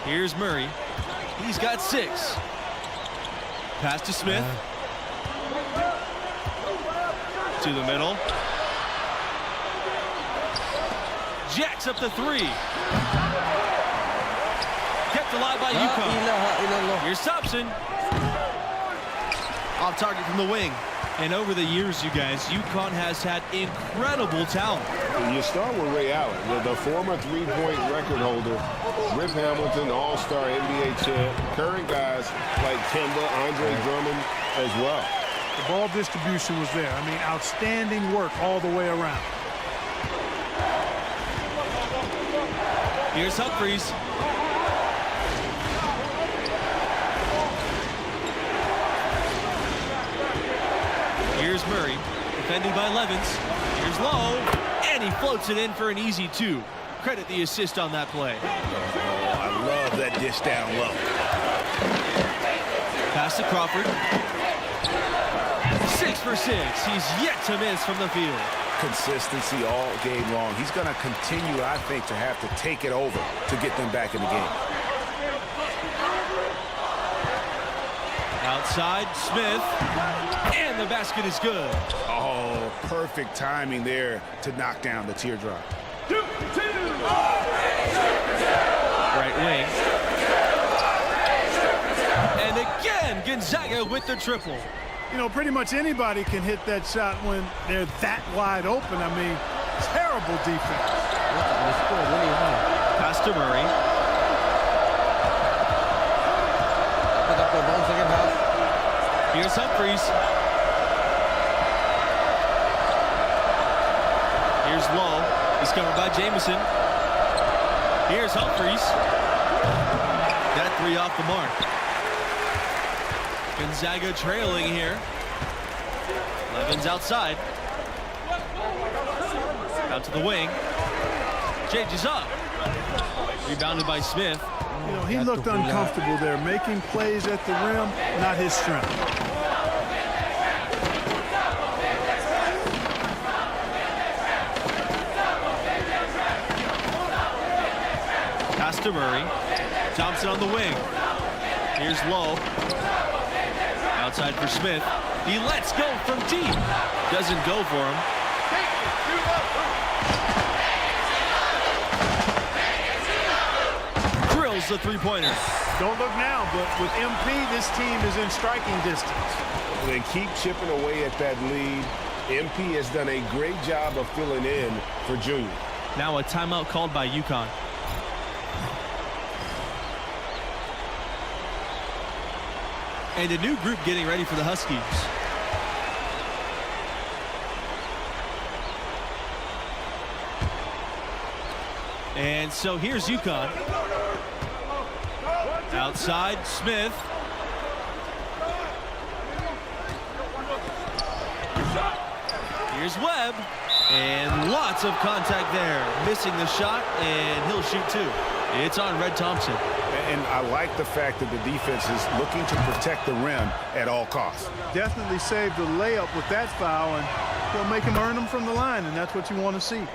Here's Murray. He's got 6. Pass to Smith. To the middle. Jacks up the 3. Kept alive by UConn. Here's Thompson. Off target from the wing. And over the years, you guys, UConn has had incredible talent. You start with Ray Allen, the former three-point record holder, Rip Hamilton, all-star NBA champ, current guys like Kemba, Andre Drummond as well. The ball distribution was there. I mean, outstanding work all the way around. Here's Humphries. Here's Murray, defended by Levins. Here's Lowe, and he floats it in for an easy 2. Credit the assist on that play. Oh, I love that dish down low. Pass to Crawford. 6 for 6. He's yet to miss from the field. Consistency all game long. He's going to continue, I think, to have to take it over to get them back in the game. Outside, Smith, and the basket is good. Oh, perfect timing there to knock down the teardrop. Right wing. And again, Gonzaga with the triple. You know, pretty much anybody can hit that shot when they're that wide open. I mean, terrible defense. Pass to Murray. Here's Humphries. Here's Lowe. Discovered by Jamison. Here's Humphries. That 3 off the mark. Gonzaga trailing here. Levins outside. Out to the wing. Changes up. Rebounded by Smith. You know, he looked uncomfortable there, making plays at the rim, not his strength. Pass to Murray. Thompson on the wing. Here's Lowe. Outside for Smith. He lets go from deep. Doesn't go for him. Drills the three-pointer. Don't look now, but with MP, this team is in striking distance. They keep chipping away at that lead. MP has done a great job of filling in for Junior. Now a timeout called by UConn. And a new group getting ready for the Huskies. And so here's UConn. Outside, Smith. Here's Webb. And lots of contact there. Missing the shot, and he'll shoot two. It's on Red Thompson. And I like the fact that the defense is looking to protect the rim at all costs. Definitely saved the layup with that foul, and he'll make him earn them from the line, and that's what you want to see.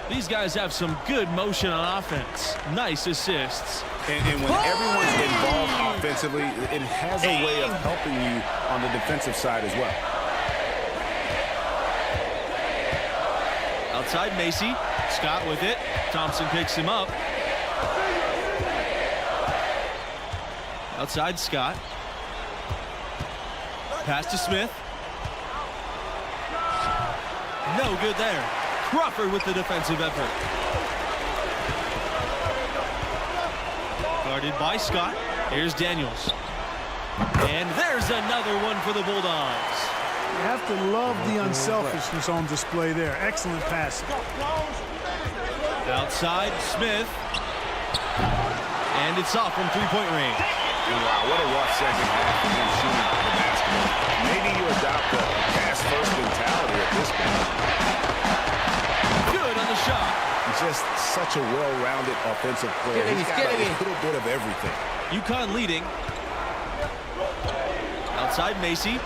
These guys have some good motion on offense. Nice assists. And when everyone's involved offensively, it has a way of helping you on the defensive side as well. Outside Macy. Scott with it. Thompson picks him up. Outside Scott. Pass to Smith. No good there. Crawford with the defensive effort. Guarded by Scott. Here's Daniels. And there's another one for the Bulldogs. You have to love the unselfishness on display there. Excellent pass. Outside Smith. And it's off from three-point range. Wow, what a rough second half for him shooting the basketball. Maybe you adopt a pass-first mentality at this point. Good on the shot. He's just such a well-rounded offensive player. He's got a little bit of everything. UConn leading. Outside Macy.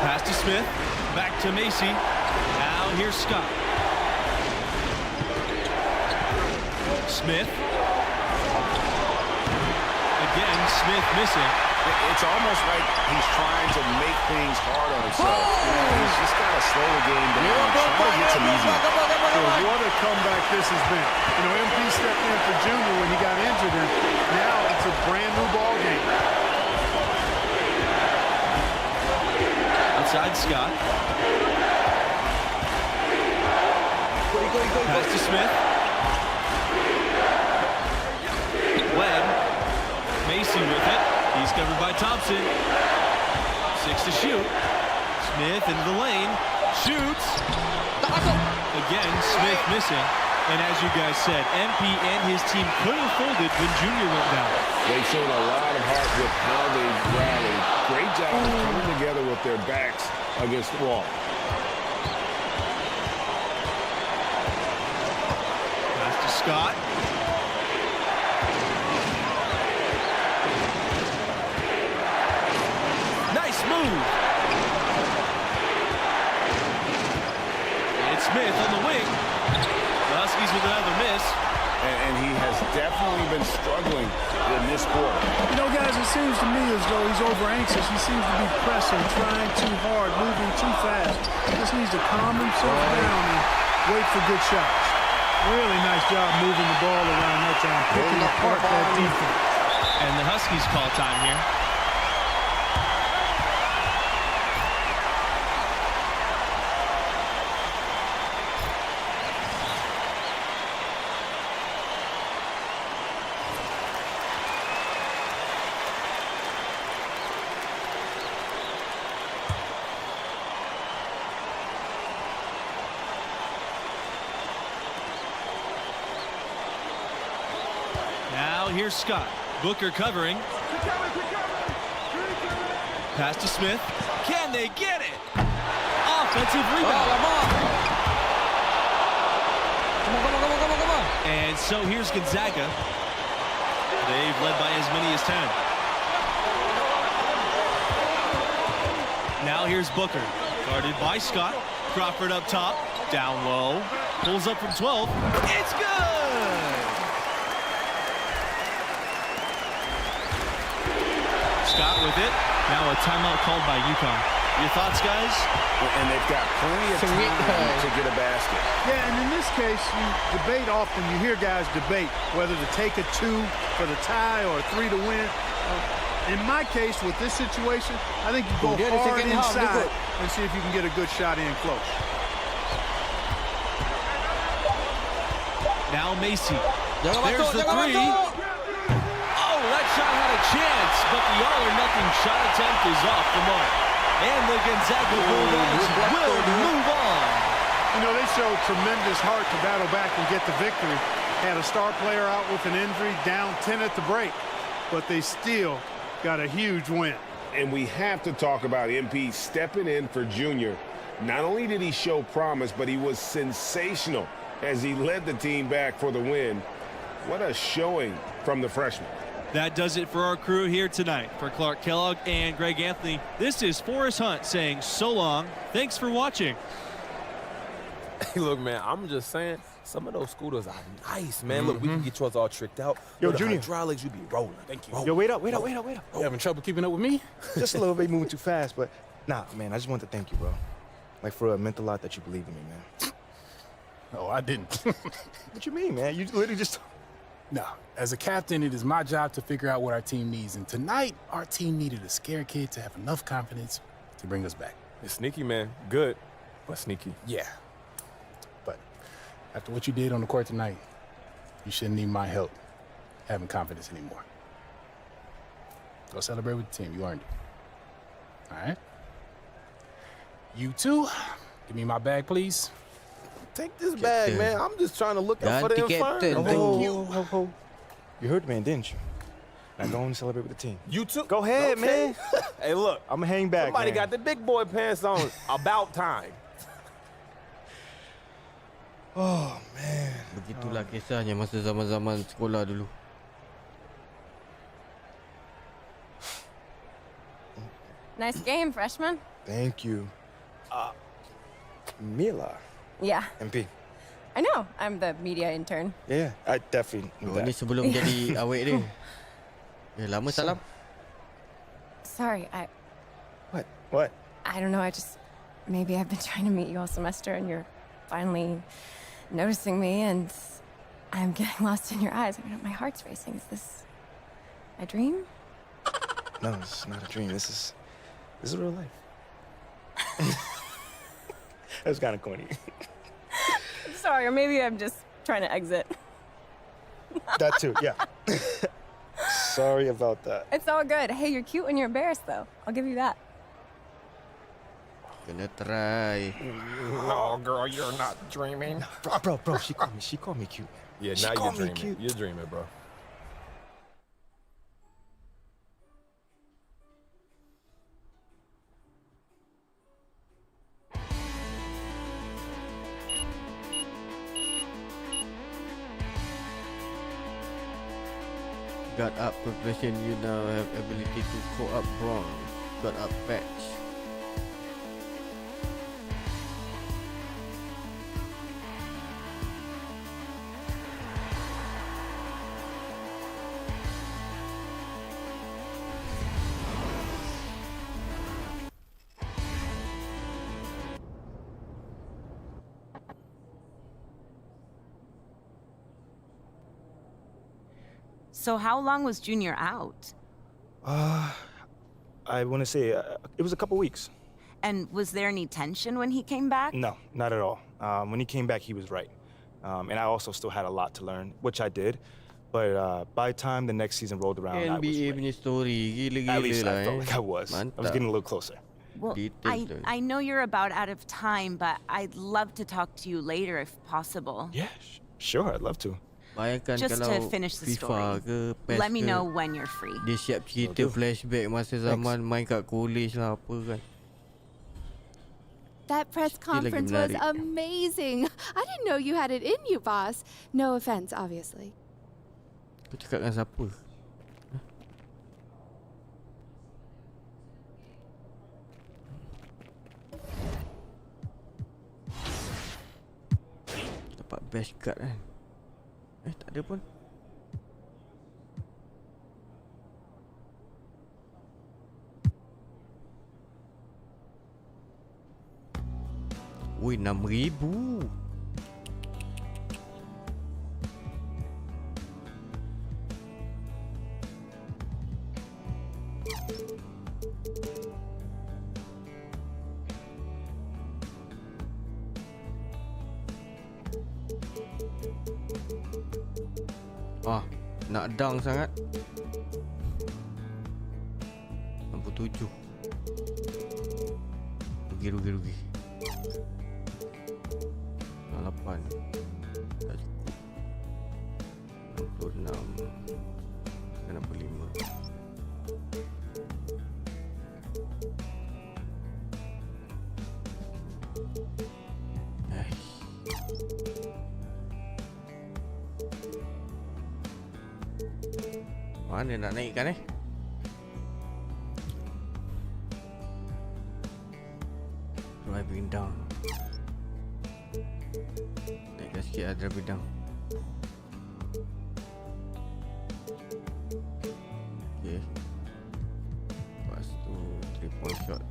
Pass to Smith. Back to Macy. Now here's Scott. Smith. Again, Smith missing. It's almost like he's trying to make things hard on himself. He's just got to slow the game down. Try to get some easy. What a comeback this has been. You know, MP stepped in for Junior when he got injured, and now it's a brand new ball game. Outside Scott. Pass to Smith. Webb. Macy with it. He's covered by Thompson. 6 to shoot. Smith into the lane. Shoots. Again, Smith missing. And as you guys said, MP and his team could have folded when Junior went down. They showed a lot of heart with how they rallied. Great job of coming together with their backs against the wall. Pass to Scott. Nice move. It's Smith on the wing. The Huskies with another miss. And he has definitely been struggling in this quarter. You know, guys, it seems to me as though he's over anxious. He seems to be pressing, trying too hard, moving too fast. He just needs to calm himself down and wait for good shots. Really nice job moving the ball around that time, picking apart that defense. And the Huskies call time here. Now here's Scott. Booker covering. Pass to Smith. Can they get it? Offensive rebound. Come on. And so here's Gonzaga. They've led by as many as 10. Now here's Booker. Guarded by Scott. Crawford up top. Down low. Pulls up from 12. It's good! Scott with it. Now a timeout called by UConn. Your thoughts, guys? And they've got plenty of time to get a basket. Yeah, and in this case, you debate often. You hear guys debate whether to take a 2 for the tie or a 3 to win. In my case, with this situation, I think you go hard inside and see if you can get a good shot in close. Now Macy. There's the 3. Oh, that shot had a chance, but the all-or-nothing shot attempt is off the mark. And the Gonzaga Bulldogs will move on. You know, they showed tremendous heart to battle back and get the victory. Had a star player out with an injury, down 10 at the break, but they still got a huge win. And we have to talk about MP stepping in for Junior. Not only did he show promise, but he was sensational as he led the team back for the win. What a showing from the freshman. That does it for our crew here tonight. For Clark Kellogg and Greg Anthony, this is Forrest Hunt saying so long. Thanks for watching. Hey, look, man, I'm just saying, some of those scooters are nice, man. Look, we can get yours all tricked out. Yo, With the Junior. hydraulics, you be rolling. Thank you. Yo, wait up. You having trouble keeping up with me? Just a little bit moving too fast, but nah, man, I just want to thank you, bro. Like, for real, it meant a lot that you believed in me, man. Oh, I didn't. What you mean, man? You literally just... No, as a captain, it is my job to figure out what our team needs. And tonight, our team needed a scared kid to have enough confidence to bring us back. It's sneaky, man. Good, but sneaky. Yeah. But after what you did on the court tonight, you shouldn't need my help having confidence anymore. Go celebrate with the team. You earned it. All right? You too. Give me my bag, please. Take this bag, man. I'm just trying to look out for the infirm. Thank you. You heard the man, didn't you? Now go on and celebrate with the team. You too? Go ahead, man. Hey, look. I'm going to hang back, Somebody man. got the big boy pants on. About time. Oh, man. Begitulah kisahnya masa zaman-zaman sekolah dulu. Nice game, freshman. Thank you. Mila. Yeah, MP. I know. I'm the media intern. Yeah, I definitely knew Oh, that. ni sebelum jadi awet dia. Lama salam. Sorry, What? I don't know. Maybe I've been trying to meet you all semester, and you're finally noticing me, and I'm getting lost in your eyes. I mean, my heart's racing. Is this a dream? No, it's not a dream. This is real life. That's kind of corny. Sorry, or maybe I'm just trying to exit. That too, yeah. Sorry about that. It's all good. Hey, you're cute when you're embarrassed, though. I'll give you that. Kena try. No, girl, you're not dreaming. Bro, she called me cute. Yeah, She now you're called me dreaming. cute. You're dreaming, bro. Guard up progression, you now have ability to co-up bronze. Guard up patch. So how long was Junior out? I want to say it was a couple weeks. And was there any tension when he came back? No, not at all. When he came back, he was right. And I also still had a lot to learn, which I did. But by the time the next season rolled around, I was NBA ready. punya story gila-gila At least lah, I felt like I was. I was getting a little closer. Well, I know you're about out of time, but I'd love to talk to you later if possible. Yeah, sure, I'd love to. Bayangkan Just kalau to finish the FIFA story. ke PES Let me ke, know when you're free. dia siap cerita flashback masa zaman main kat college lah apa kan. That press lagi conference was menarik. amazing. I didn't know you had it in you, boss. No offense, obviously. Kau cakap dengan siapa? Dapat best card kan. Tak ada pun. Woi, 6,000. Nak dang sangat. 67. Rugi. 8. Tak cukup. 66. Kenapa 5? Mana nak naikkan Driving down. Naikkan sikit lah driving down. Okay. Lepas tu 3 point shot.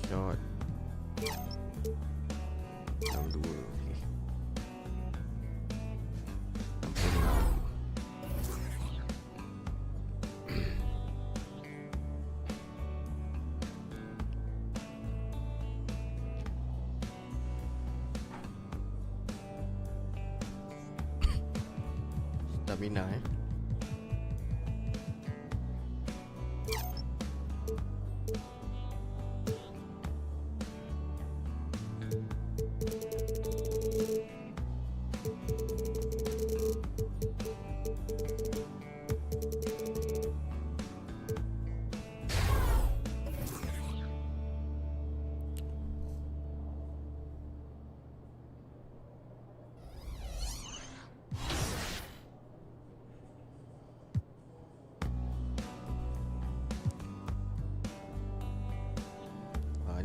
Shot 62. Okay. 66. Stamina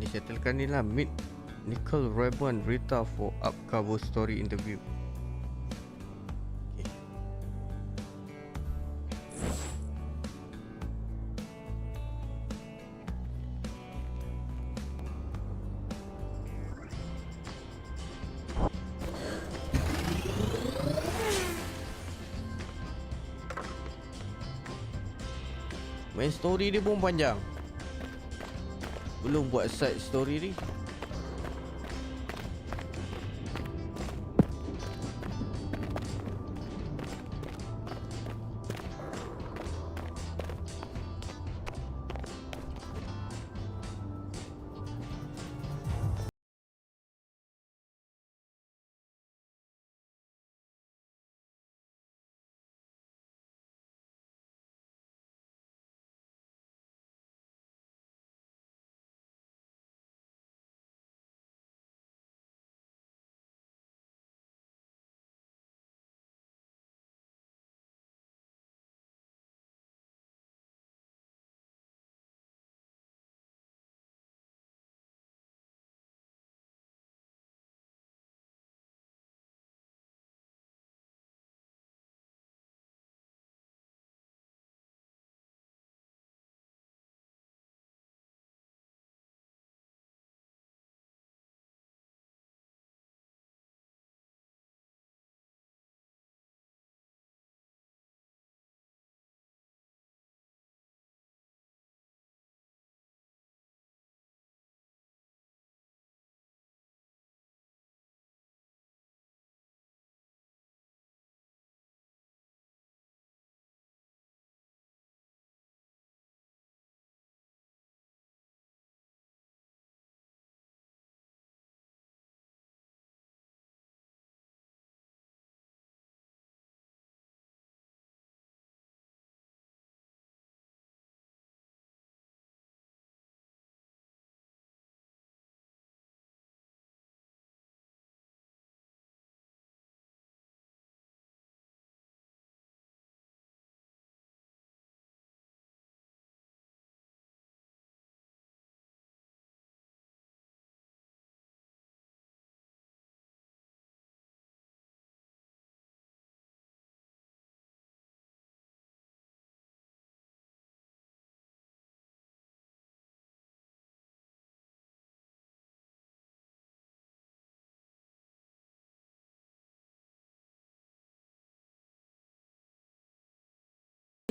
ni settlekan ni lah. Meet Nicole Rebon Rita for upcover story interview. Okay. Main story dia pun panjang. Belum buat side story ni.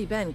been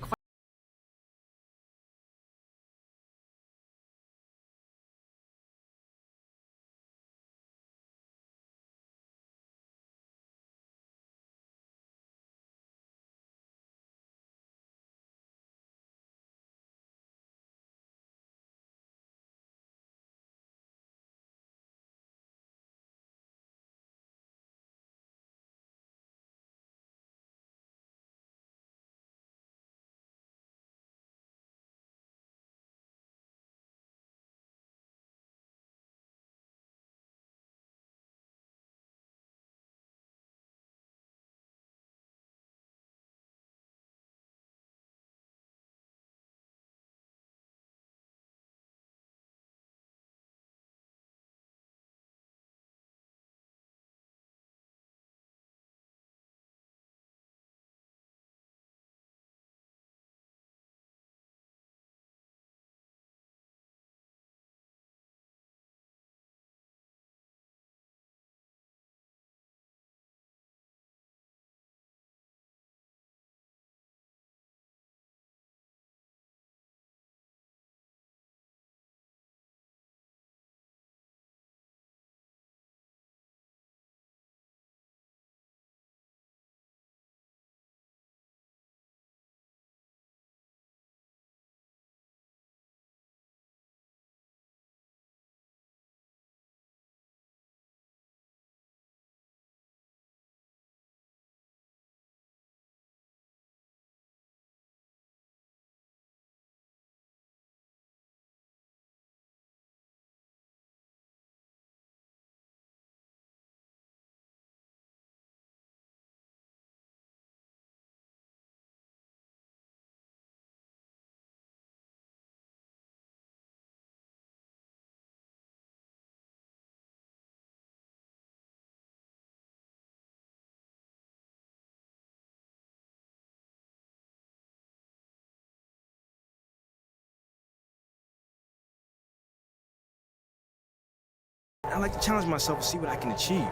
I like to challenge myself to see what I can achieve.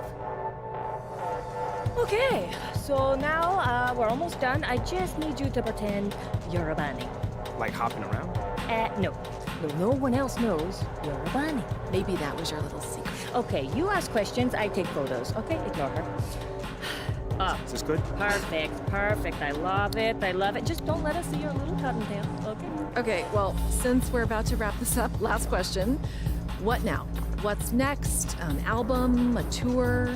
Okay, so now we're almost done. I just need you to pretend you're a bunny. Like hopping around? No. No one else knows you're a bunny. Maybe that was your little secret. Okay, you ask questions, I take photos. Okay, ignore her. Is this good? Perfect. I love it. Just don't let us see your little cottontail, okay? Okay, well, since we're about to wrap this up, last question. What now? What's next? An album? A tour?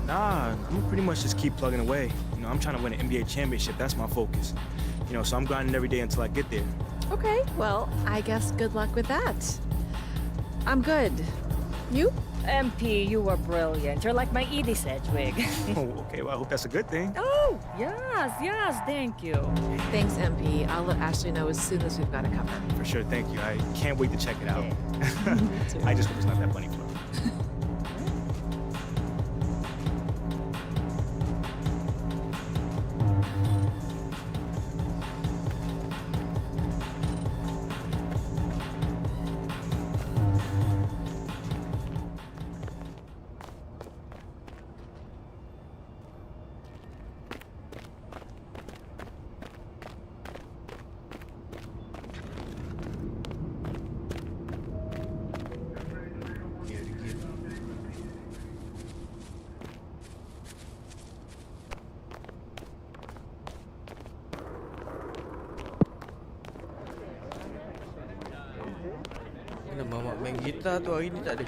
Nah, I'm gonna pretty much just keep plugging away. You know, I'm trying to win an NBA championship. That's my focus. You know, so I'm grinding every day until I get there. Okay, well, I guess good luck with that. I'm good. You? MP, you were brilliant. You're like my Edie Sedgwick. Oh, okay, well, I hope that's a good thing. Oh, yes, thank you. Thanks, MP. I'll let Ashley know as soon as we've got it covered. For sure, thank you. I can't wait to check it out. Yeah. I just hope it's not that bunny flow. Mana mamak main gitar tu hari ni tak ada.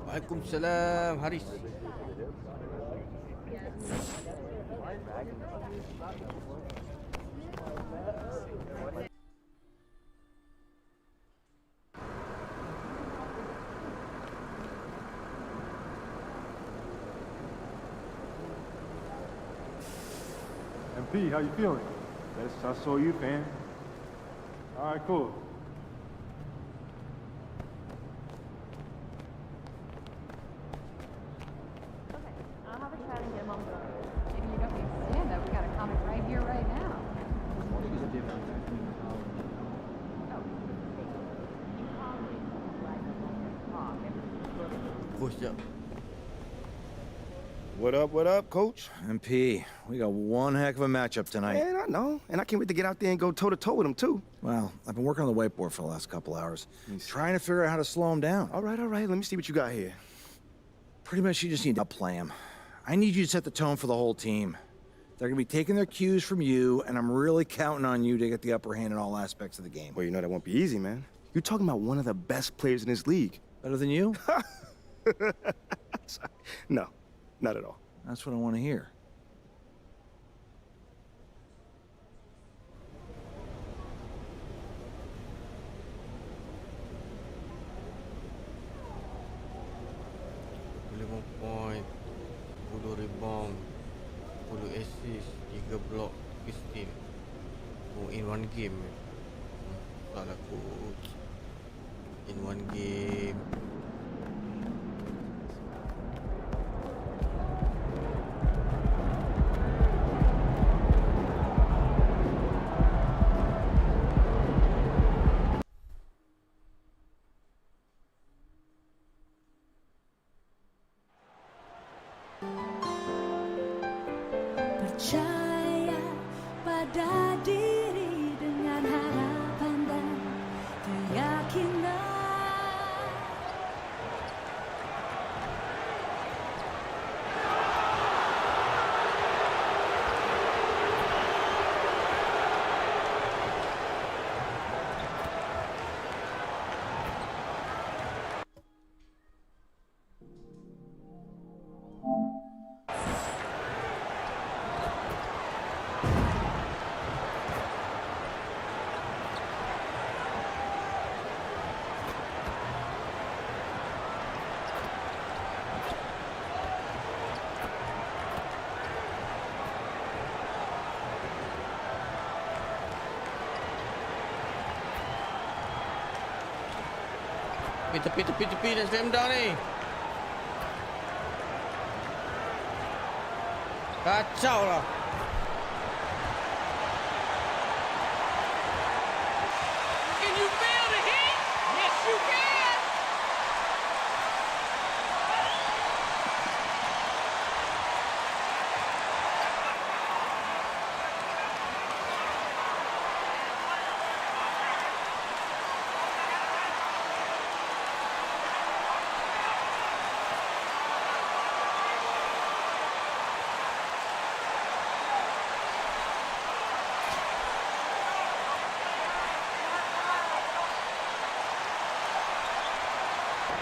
Waalaikumsalam, Haris. MP, how you feeling? Yes, I saw you, fam. All right, cool. I'll have a chat and get mom going. Maybe you don't understand that we got a comic right here, right now. What up, Coach? MP, we got one heck of a matchup tonight. Man, I know. And I can't wait to get out there and go toe-to-toe with him, too. Well, I've been working on the whiteboard for the last couple hours, trying to figure out how to slow him down. All right. Let me see what you got here. Pretty much you just need to play him. I need you to set the tone for the whole team. They're going to be taking their cues from you, and I'm really counting on you to get the upper hand in all aspects of the game. Well, you know that won't be easy, man. You're talking about one of the best players in this league. Better than you? No, not at all. That's what I want to hear. 5 point, 10 rebound, 10 assist, 3 block, 3 steal. Oh, in one game. Salah coach. In one game. Percaya pada diri dengan harapan dan keyakinan. Tepi dan slam down ni. Kacau lah. Can you feel the heat? Yes, you can.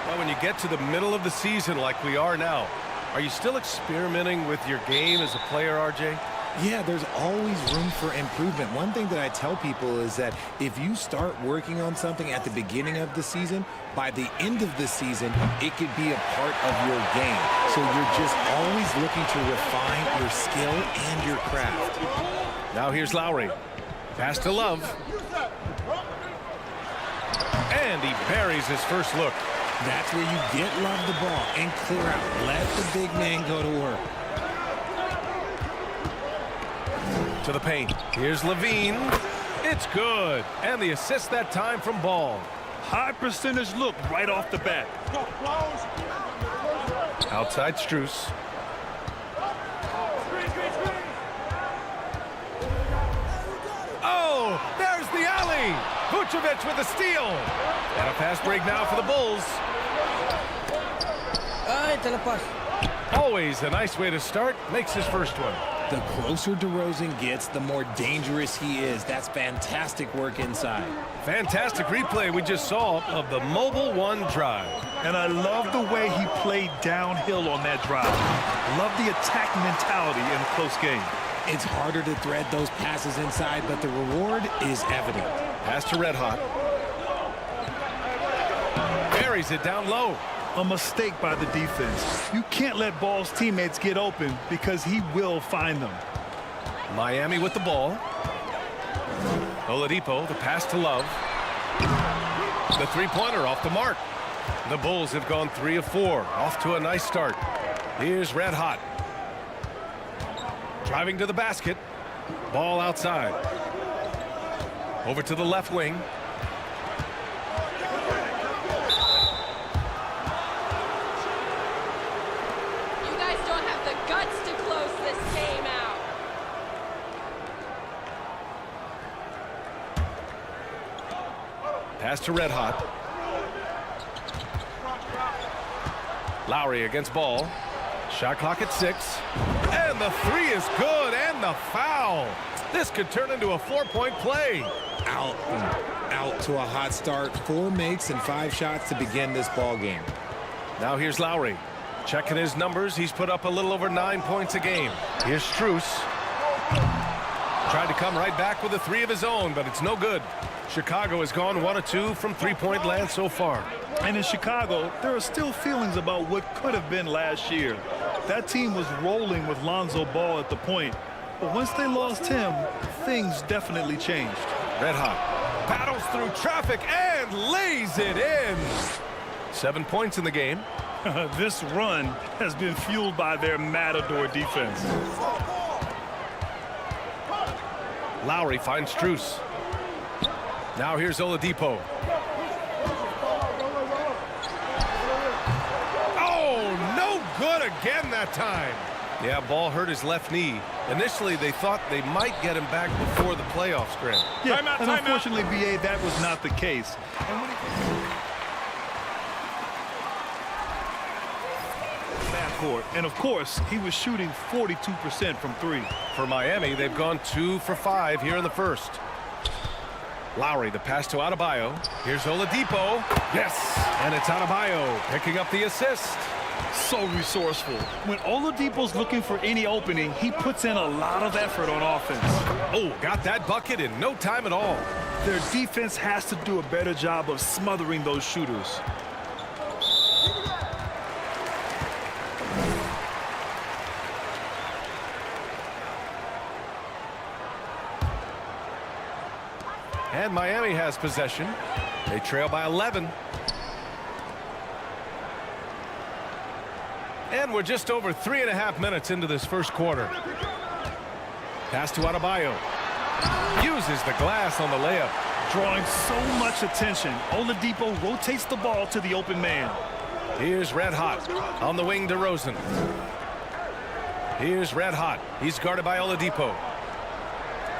Well, when you get to the middle of the season like we are now, are you still experimenting with your game as a player, RJ? Yeah, there's always room for improvement. One thing that I tell people is that if you start working on something at the beginning of the season, by the end of the season, it could be a part of your game. So you're just always looking to refine your skill and your craft. Now here's Lowry. Pass to Love. And he buries his first look. That's where you get Love the ball and clear out. Let the big man go to work. To the paint. Here's Levine. It's good. And the assist that time from Ball. High percentage look right off the bat. Outside Strus. Oh, there's the alley. Vucevic with a steal. And a fast break now for the Bulls. Terlepas. Always a nice way to start. Makes his first one. The closer DeRozan gets, the more dangerous he is. That's fantastic work inside. Fantastic replay we just saw of the Mobile One drive. And I love the way he played downhill on that drive. Love the attack mentality in a close game. It's harder to thread those passes inside, but the reward is evident. Pass to Red Hot. Buries it down low. A mistake by the defense. You can't let Ball's teammates get open because he will find them. Miami with the ball. Oladipo, the pass to Love. The three-pointer off the mark. The Bulls have gone 3 of 4. Off to a nice start. Here's Red Hot. Driving to the basket. Ball outside. Over to the left wing. Guts to close this game out. Pass to Red Hot. Lowry against Ball. Shot clock at 6. And the three is good, and the foul. This could turn into a 4-point play. Out to a hot start. 4 makes and 5 shots to begin this ball game. Now here's Lowry. Checking his numbers, he's put up a little over 9 points a game. Here's Strus. Tried to come right back with a three of his own, but it's no good. Chicago has gone 1 of 2 from three-point land so far. And in Chicago, there are still feelings about what could have been last year. That team was rolling with Lonzo Ball at the point. But once they lost him, things definitely changed. Red hot. Battles through traffic and lays it in. 7 points in the game. This run has been fueled by their matador defense. Lowry finds Strus. Now here's Oladipo. Oh, no good again that time. Yeah, ball hurt his left knee. Initially, they thought they might get him back before the playoff scrim. Yeah, and unfortunately, BA, that was not the case. Backcourt, and of course, he was shooting 42% from 3. For Miami, they've gone 2 for 5 here in the first. Lowry, the pass to Adebayo. Here's Oladipo. Yes, and it's Adebayo picking up the assist. So resourceful. When Oladipo's looking for any opening, he puts in a lot of effort on offense. Oh, got that bucket in no time at all. Their defense has to do a better job of smothering those shooters. And Miami has possession. They trail by 11. And we're just over 3.5 minutes into this first quarter. Pass to Adebayo. Uses the glass on the layup. Drawing so much attention, Oladipo rotates the ball to the open man. Here's Red Hot on the wing to DeRozan. Here's Red Hot. He's guarded by Oladipo.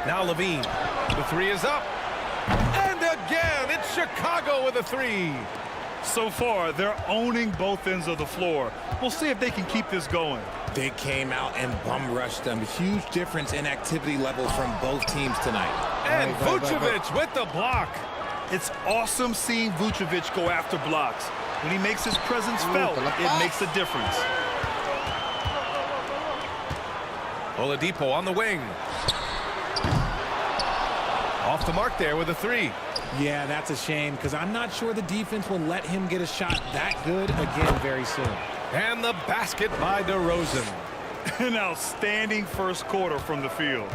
Now Levine. The three is up. And again, it's Chicago with a three. So far, they're owning both ends of the floor. We'll see if they can keep this going. They came out and bum rushed them. Huge difference in activity level from both teams tonight. And Vucevic with the block. It's awesome seeing Vucevic go after blocks. When he makes his presence felt, it makes a difference. Oladipo on the wing. Off the mark there with a three. Yeah, that's a shame because I'm not sure the defense will let him get a shot that good again very soon. And the basket by DeRozan. An outstanding first quarter from the field.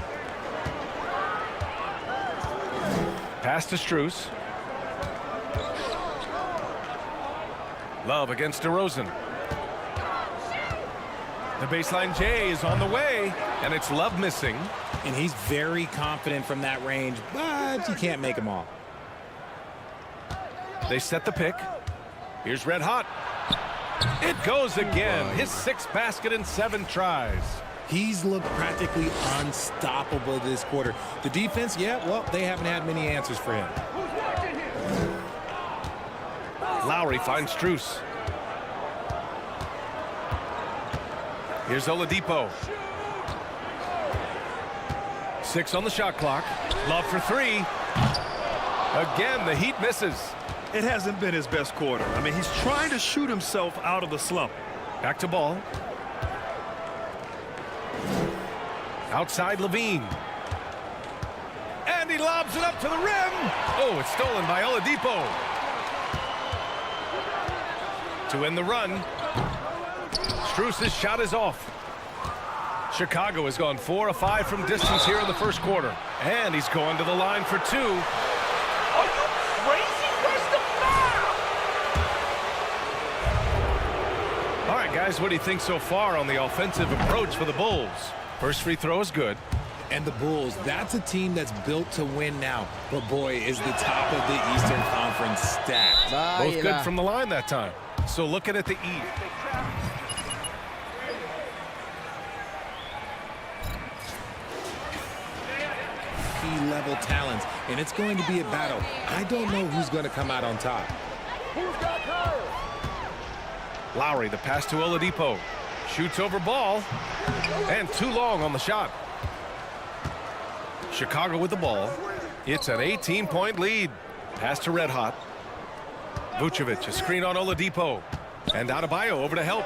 Pass to Strus. Love against DeRozan. The baseline J is on the way, and it's Love missing. And he's very confident from that range, but you can't make him all. They set the pick. Here's Red Hot. It goes again. His 6th basket in 7 tries. He's looked practically unstoppable this quarter. The defense, yeah, well, they haven't had many answers for him. Lowry finds Strus. Here's Oladipo. 6 on the shot clock. Love for 3. Again, the Heat misses. It hasn't been his best quarter. I mean, he's trying to shoot himself out of the slump. Back to Ball. Outside Levine. And he lobs it up to the rim. Oh, it's stolen by Oladipo. To end the run. Strus's shot is off. Chicago has gone 4 of 5 from distance here in the first quarter. And he's going to the line for 2. Are you crazy? Where's the foul? All right, guys, what do you think so far on the offensive approach for the Bulls? First free throw is good. And the Bulls, that's a team that's built to win now. But boy, is the top of the Eastern Conference stacked. Both good from the line that time. So looking at the East. Level talents, and it's going to be a battle. I don't know who's going to come out on top. Lowry, the pass to Oladipo. Shoots over Ball. And too long on the shot. Chicago with the ball. It's an 18-point lead. Pass to Red Hot. Vucevic, a screen on Oladipo. And Adebayo over to help.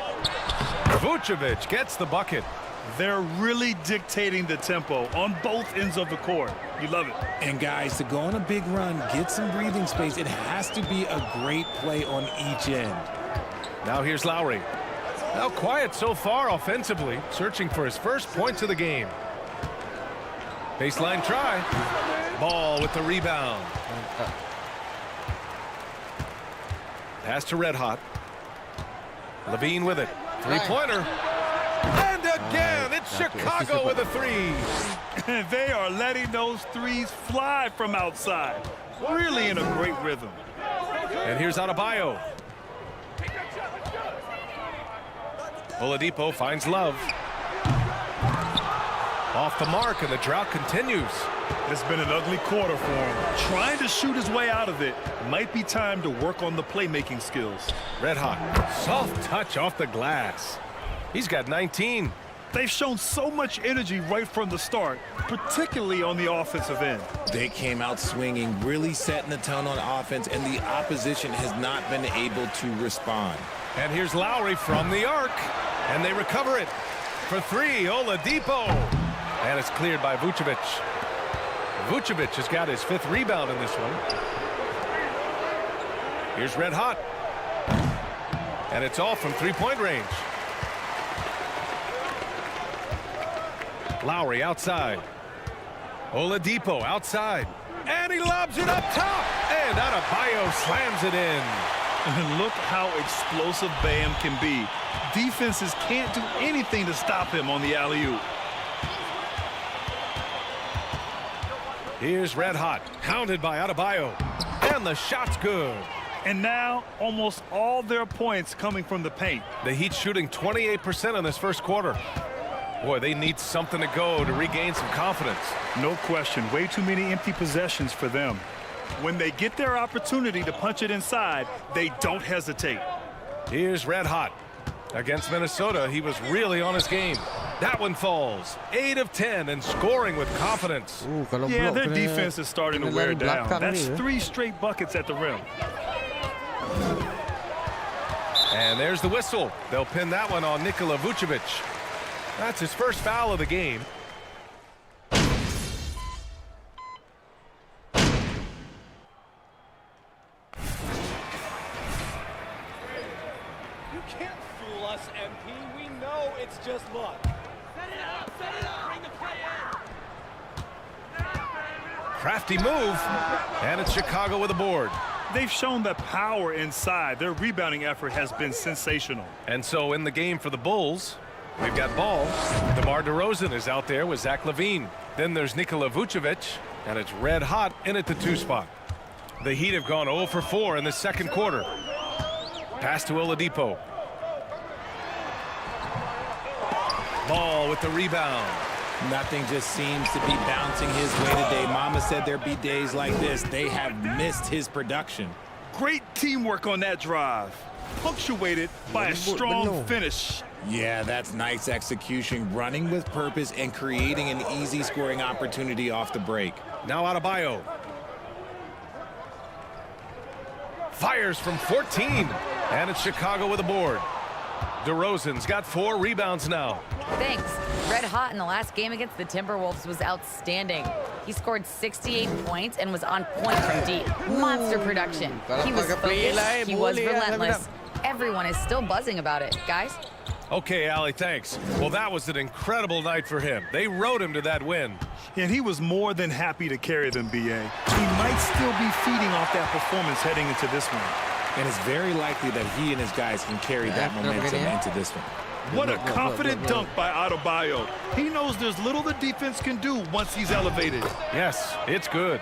Vucevic gets the bucket. They're really dictating the tempo on both ends of the court. You love it. And guys, to go on a big run, get some breathing space, it has to be a great play on each end. Now here's Lowry. Now quiet so far offensively, searching for his first points of the game. Baseline try. Ball with the rebound. Pass to Red Hot. Levine with it. Three-pointer. And again, it's Chicago with a three. And they are letting those threes fly from outside. Really in a great rhythm. And here's Adebayo. Oladipo finds Love. Off the mark, and the drought continues. It's been an ugly quarter for him. Trying to shoot his way out of it. Might be time to work on the playmaking skills. Red Hot. Soft touch off the glass. He's got 19. They've shown so much energy right from the start, particularly on the offensive end. They came out swinging, really setting the tone on offense, and the opposition has not been able to respond. And here's Lowry from the arc, and they recover it. For three, Oladipo. And it's cleared by Vucevic. Vucevic has got his 5th rebound in this one. Here's Red Hot. And it's all from three-point range. Lowry outside. Oladipo outside. And he lobs it up top. And Adebayo slams it in. And look how explosive Bam can be. Defenses can't do anything to stop him on the alley-oop. Here's Red Hot, hounded by Adebayo. And the shot's good. And now, almost all their points coming from the paint. The Heat shooting 28% in this first quarter. Boy, they need something to go to regain some confidence. No question. Way too many empty possessions for them. When they get their opportunity to punch it inside, they don't hesitate. Here's Red Hot. Against Minnesota, he was really on his game. That one falls. 8 of 10 and scoring with confidence. Yeah, their defense is starting to wear down. That's 3 straight buckets at the rim. And there's the whistle. They'll pin that one on Nikola Vucevic. That's his first foul of the game. You can't fool us, MP. We know it's just luck. Set it up, bring the play in. Crafty move, and it's Chicago with a board. They've shown the power inside. Their rebounding effort has been sensational. And so in the game for the Bulls, we've got Ball. DeMar DeRozan is out there with Zach LaVine. Then there's Nikola Vucevic, and it's Red Hot in at the 2 spot. The Heat have gone 0 for 4 in the second quarter. Pass to Oladipo. Ball with the rebound. Nothing just seems to be bouncing his way today. Mama said there'd be days like this. They have missed his production. Great teamwork on that drive. Punctuated by a strong finish. Yeah, that's nice execution, running with purpose and creating an easy scoring opportunity off the break. Now Adebayo. Fires from 14, and it's Chicago with a board. DeRozan's got 4 rebounds now. Thanks. Red Hot in the last game against the Timberwolves was outstanding. He scored 68 points and was on point from deep. Monster production. He was focused. He was relentless. Everyone is still buzzing about it. Guys? Okay, Allie, thanks. Well, that was an incredible night for him. They rode him to that win. And he was more than happy to carry them, B.A. He might still be feeding off that performance heading into this one. And it's very likely that he and his guys can carry that momentum into this one. What a confident dunk by Adebayo. He knows there's little the defense can do once he's elevated. Yes, it's good.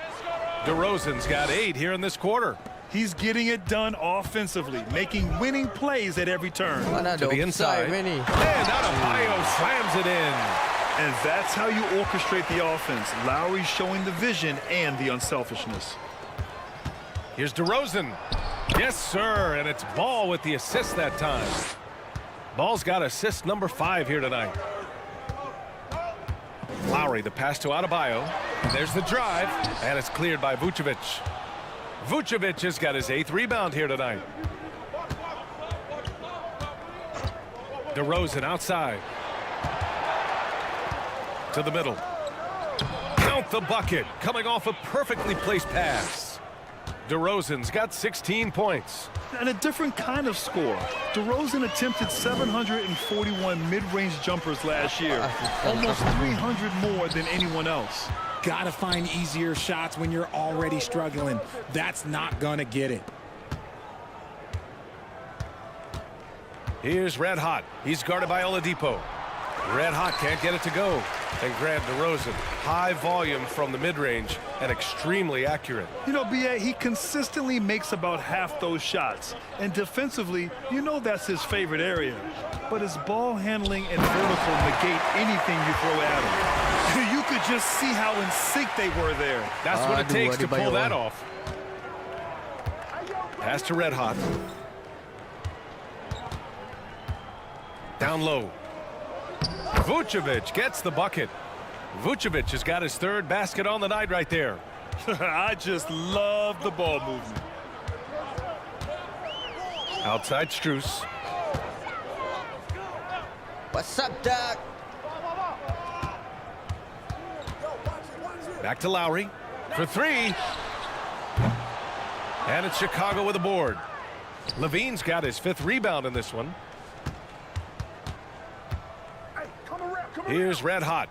DeRozan's got 8 here in this quarter. He's getting it done offensively, making winning plays at every turn. To the inside. And Adebayo slams it in. And that's how you orchestrate the offense. Lowry showing the vision and the unselfishness. Here's DeRozan. Yes, sir, and it's Ball with the assist that time. Ball's got assist number 5 here tonight. Lowry, the pass to Adebayo. There's the drive, and it's cleared by Vucevic. Vucevic has got his 8th rebound here tonight. DeRozan outside. To the middle. Count the bucket. Coming off a perfectly placed pass. DeRozan's got 16 points. And a different kind of score. DeRozan attempted 741 mid-range jumpers last year. Almost 300 more than anyone else. Gotta find easier shots when you're already struggling. That's not gonna get it. Here's Red Hot. He's guarded by Oladipo. Red Hot can't get it to go. And Grant DeRozan, high volume from the mid-range and extremely accurate. You know, B.A., he consistently makes about half those shots. And defensively, you know that's his favorite area. But his ball handling and vertical negate anything you throw at him. You could just see how in sync they were there. That's what it takes to pull that off. Pass to Red Hot. Down low. Vucevic gets the bucket. Vucevic has got his third basket on the night right there. I just love the ball movement. Outside Strus. What's up, Doc? Back to Lowry for three. And it's Chicago with a board. Levine's got his 5th rebound in this one. Here's Red Hot.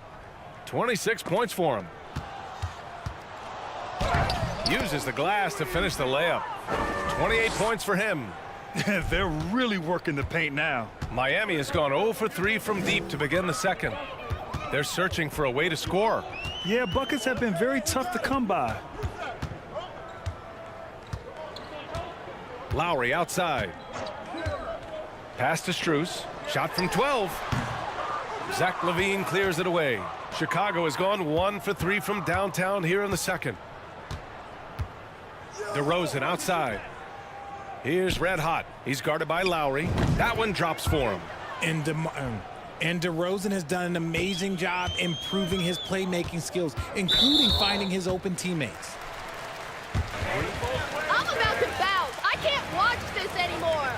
26 points for him. Uses the glass to finish the layup. 28 points for him. They're really working the paint now. Miami has gone 0 for 3 from deep to begin the second. They're searching for a way to score. Yeah, buckets have been very tough to come by. Lowry outside. Pass to Strus. Shot from 12. Zach LaVine clears it away. Chicago has gone 1 for 3 from downtown here in the second. DeRozan outside. Here's Red Hot. He's guarded by Lowry. That one drops for him. And DeRozan has done an amazing job improving his playmaking skills, including finding his open teammates. I'm about to bounce. I can't watch this anymore.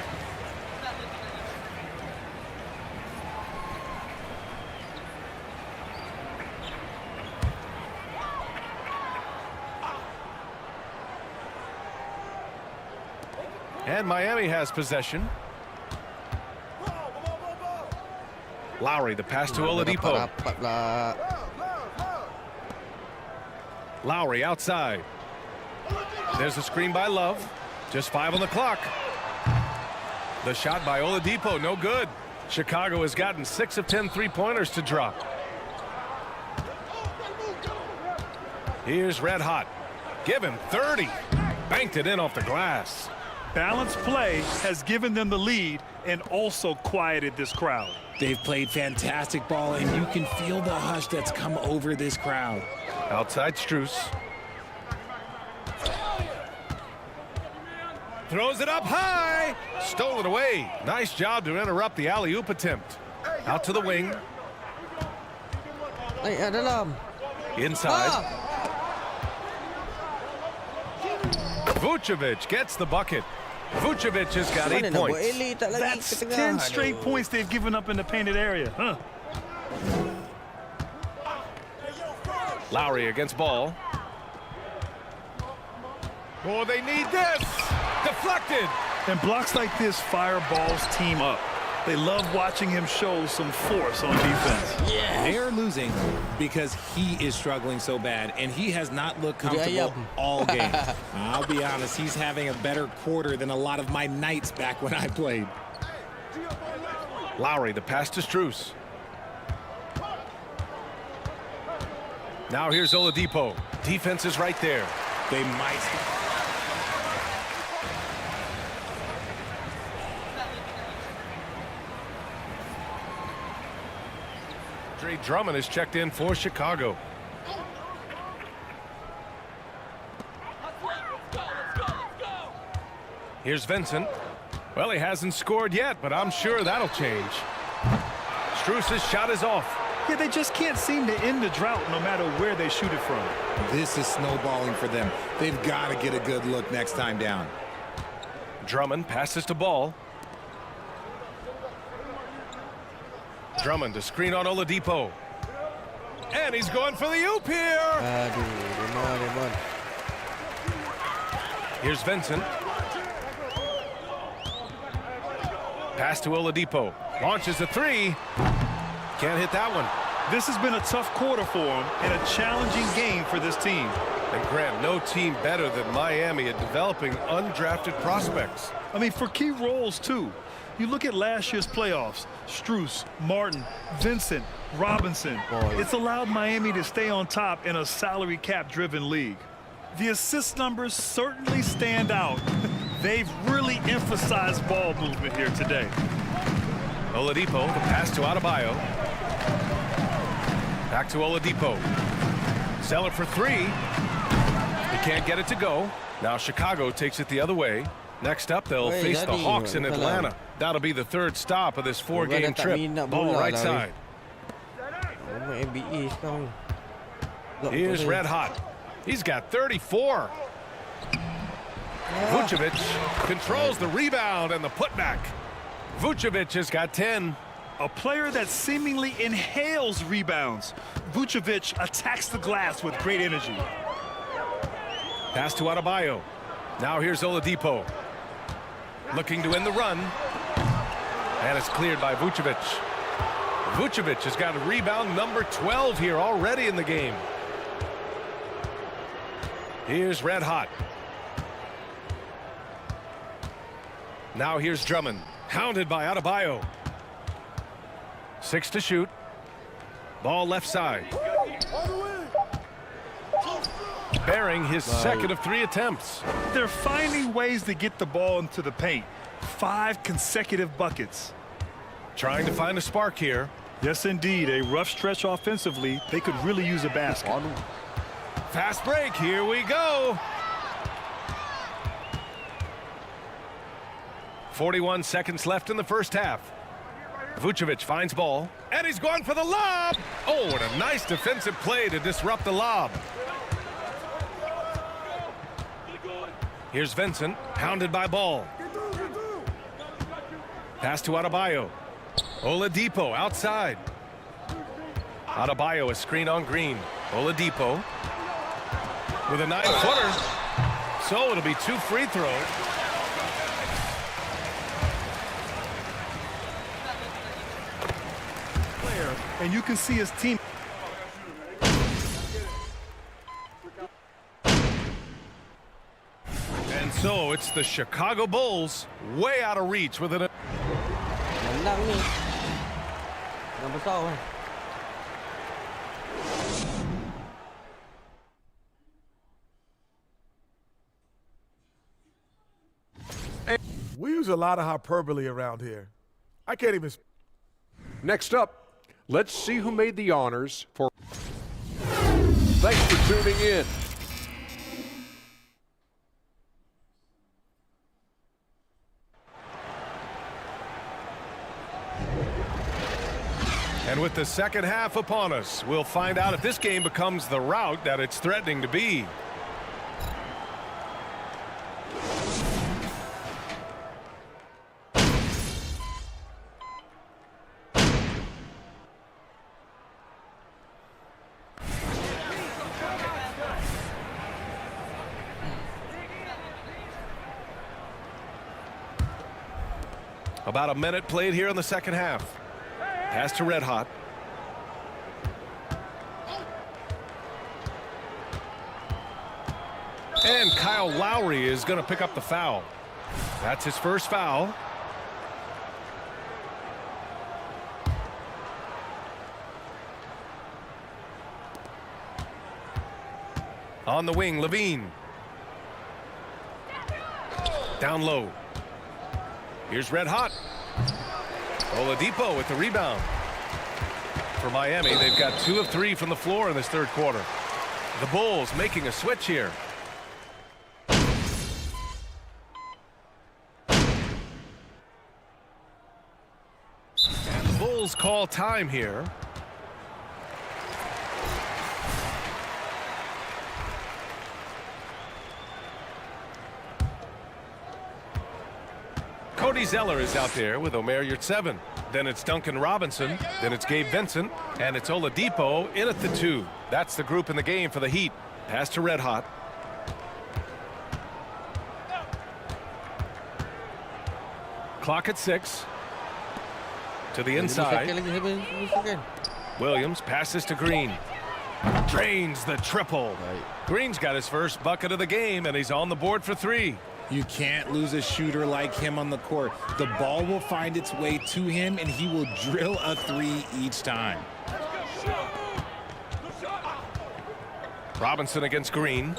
And Miami has possession. Lowry, the pass to Oladipo. Lowry outside. There's a screen by Love. Just 5 on the clock. The shot by Oladipo, no good. Chicago has gotten 6 of 10 three-pointers to drop. Here's Red Hot. Give him 30. Banked it in off the glass. Balanced play has given them the lead and also quieted this crowd. They've played fantastic ball, and you can feel the hush that's come over this crowd. Outside Strus. Throws it up high. Stole it away. Nice job to interrupt the alley-oop attempt. Out to the wing. Inside. Vucevic gets the bucket. Vucevic has got 8 points. That's 10 straight points they've given up in the painted area. Huh? Lowry against ball. Oh, they need this. Deflected. And blocks like this fire Ball's team up. They love watching him show some force on defense. Yeah. They're losing because he is struggling so bad, and he has not looked comfortable all game. I'll be honest, he's having a better quarter than a lot of my nights back when I played. Lowry, the pass to Strus. Now here's Oladipo. Defense is right there. They might. Andre Drummond is checked in for Chicago. Here's Vincent. Well, he hasn't scored yet, but I'm sure that'll change. Strus's shot is off. Yeah, they just can't seem to end the drought no matter where they shoot it from. This is snowballing for them. They've got to get a good look next time down. Drummond passes to Ball. Drummond to screen on Oladipo. And he's going for the oop here. Here's Vincent. Pass to Oladipo. Launches a three. Can't hit that one. This has been a tough quarter for him and a challenging game for this team. And Graham, no team better than Miami at developing undrafted prospects. I mean, for key roles, too. You look at last year's playoffs, Strus, Martin, Vincent, Robinson. It's allowed Miami to stay on top in a salary cap-driven league. The assist numbers certainly stand out. They've really emphasized ball movement here today. Oladipo, the pass to Adebayo. Back to Oladipo. Sell it for three. He can't get it to go. Now Chicago takes it the other way. Next up, they'll face the Hawks in Atlanta. That'll be the third stop of this four-game trip. Ball right side. Here's Red Hot. He's got 34. Vucevic controls the rebound and the putback. Vucevic has got 10. A player that seemingly inhales rebounds. Vucevic attacks the glass with great energy. Pass to Adebayo. Now here's Oladipo. Looking to end the run. And it's cleared by Vucevic. Vucevic has got a rebound number 12 here already in the game. Here's Red Hot. Now here's Drummond. Hounded by Adebayo. 6 to shoot. Ball left side. Bearing his second of 3 attempts. They're finding ways to get the ball into the paint. 5 consecutive buckets. Trying to find a spark here. Yes, indeed. A rough stretch offensively. They could really use a basket. Fast break. Here we go. 41 seconds left in the first half. Vucevic finds ball. And he's going for the lob. Oh, what a nice defensive play to disrupt the lob. Here's Vincent, hounded by Ball. Pass to Adebayo. Oladipo outside. Adebayo a screen on Green. Oladipo with a 9-footer. So it'll be 2 free throws. And you can see his team. And so it's the Chicago Bulls way out of reach with it. We use a lot of hyperbole around here. I can't even. Next up, let's see who made the honors for. Thanks for tuning in. And with the second half upon us, we'll find out if this game becomes the rout that it's threatening to be. About a minute played here in the second half. Pass to Red Hot. And Kyle Lowry is going to pick up the foul. That's his first foul. On the wing, Levine. Down low. Here's Red Hot. Oladipo with the rebound. For Miami, they've got 2 of 3 from the floor in this third quarter. The Bulls making a switch here. And the Bulls call time here. Cody Zeller is out there with Omer Yurtseven. Then it's Duncan Robinson. Then it's Gabe Vincent. And it's Oladipo in at the 2. That's the group in the game for the Heat. Pass to Red Hot. Clock at 6. To the inside. Williams passes to Green. Drains the triple. Green's got his first bucket of the game, and he's on the board for 3. You can't lose a shooter like him on the court. The ball will find its way to him, and he will drill a 3 each time. Robinson against Green.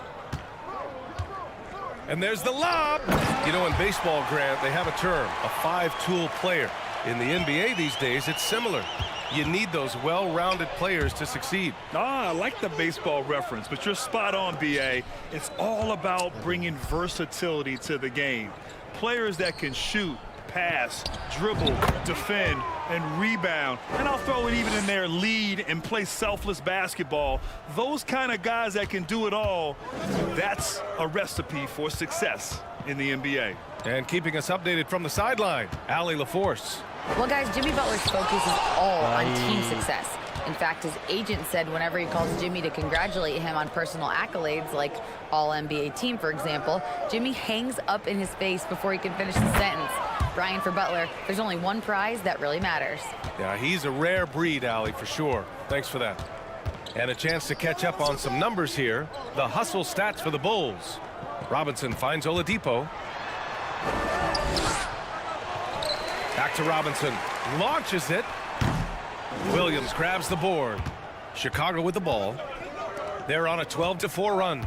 And there's the lob. You know, in baseball, Grant, they have a term, a 5-tool player. In the NBA these days, it's similar. You need those well-rounded players to succeed. I like the baseball reference, but you're spot on, B.A. It's all about bringing versatility to the game. Players that can shoot, pass, dribble, defend, and rebound. And I'll throw it even in there, lead and play selfless basketball. Those kind of guys that can do it all, that's a recipe for success in the NBA. And keeping us updated from the sideline, Allie LaForce. Well, guys, Jimmy Butler's focus is all on team success. In fact, his agent said whenever he calls Jimmy to congratulate him on personal accolades, like All-NBA team, for example, Jimmy hangs up in his face before he can finish the sentence. Brian, for Butler, there's only one prize that really matters. Yeah, he's a rare breed, Allie, for sure. Thanks for that. And a chance to catch up on some numbers here. The hustle stats for the Bulls. Robinson finds Oladipo. Back to Robinson. Launches it. Williams grabs the board. Chicago with the ball. They're on a 12-4 run.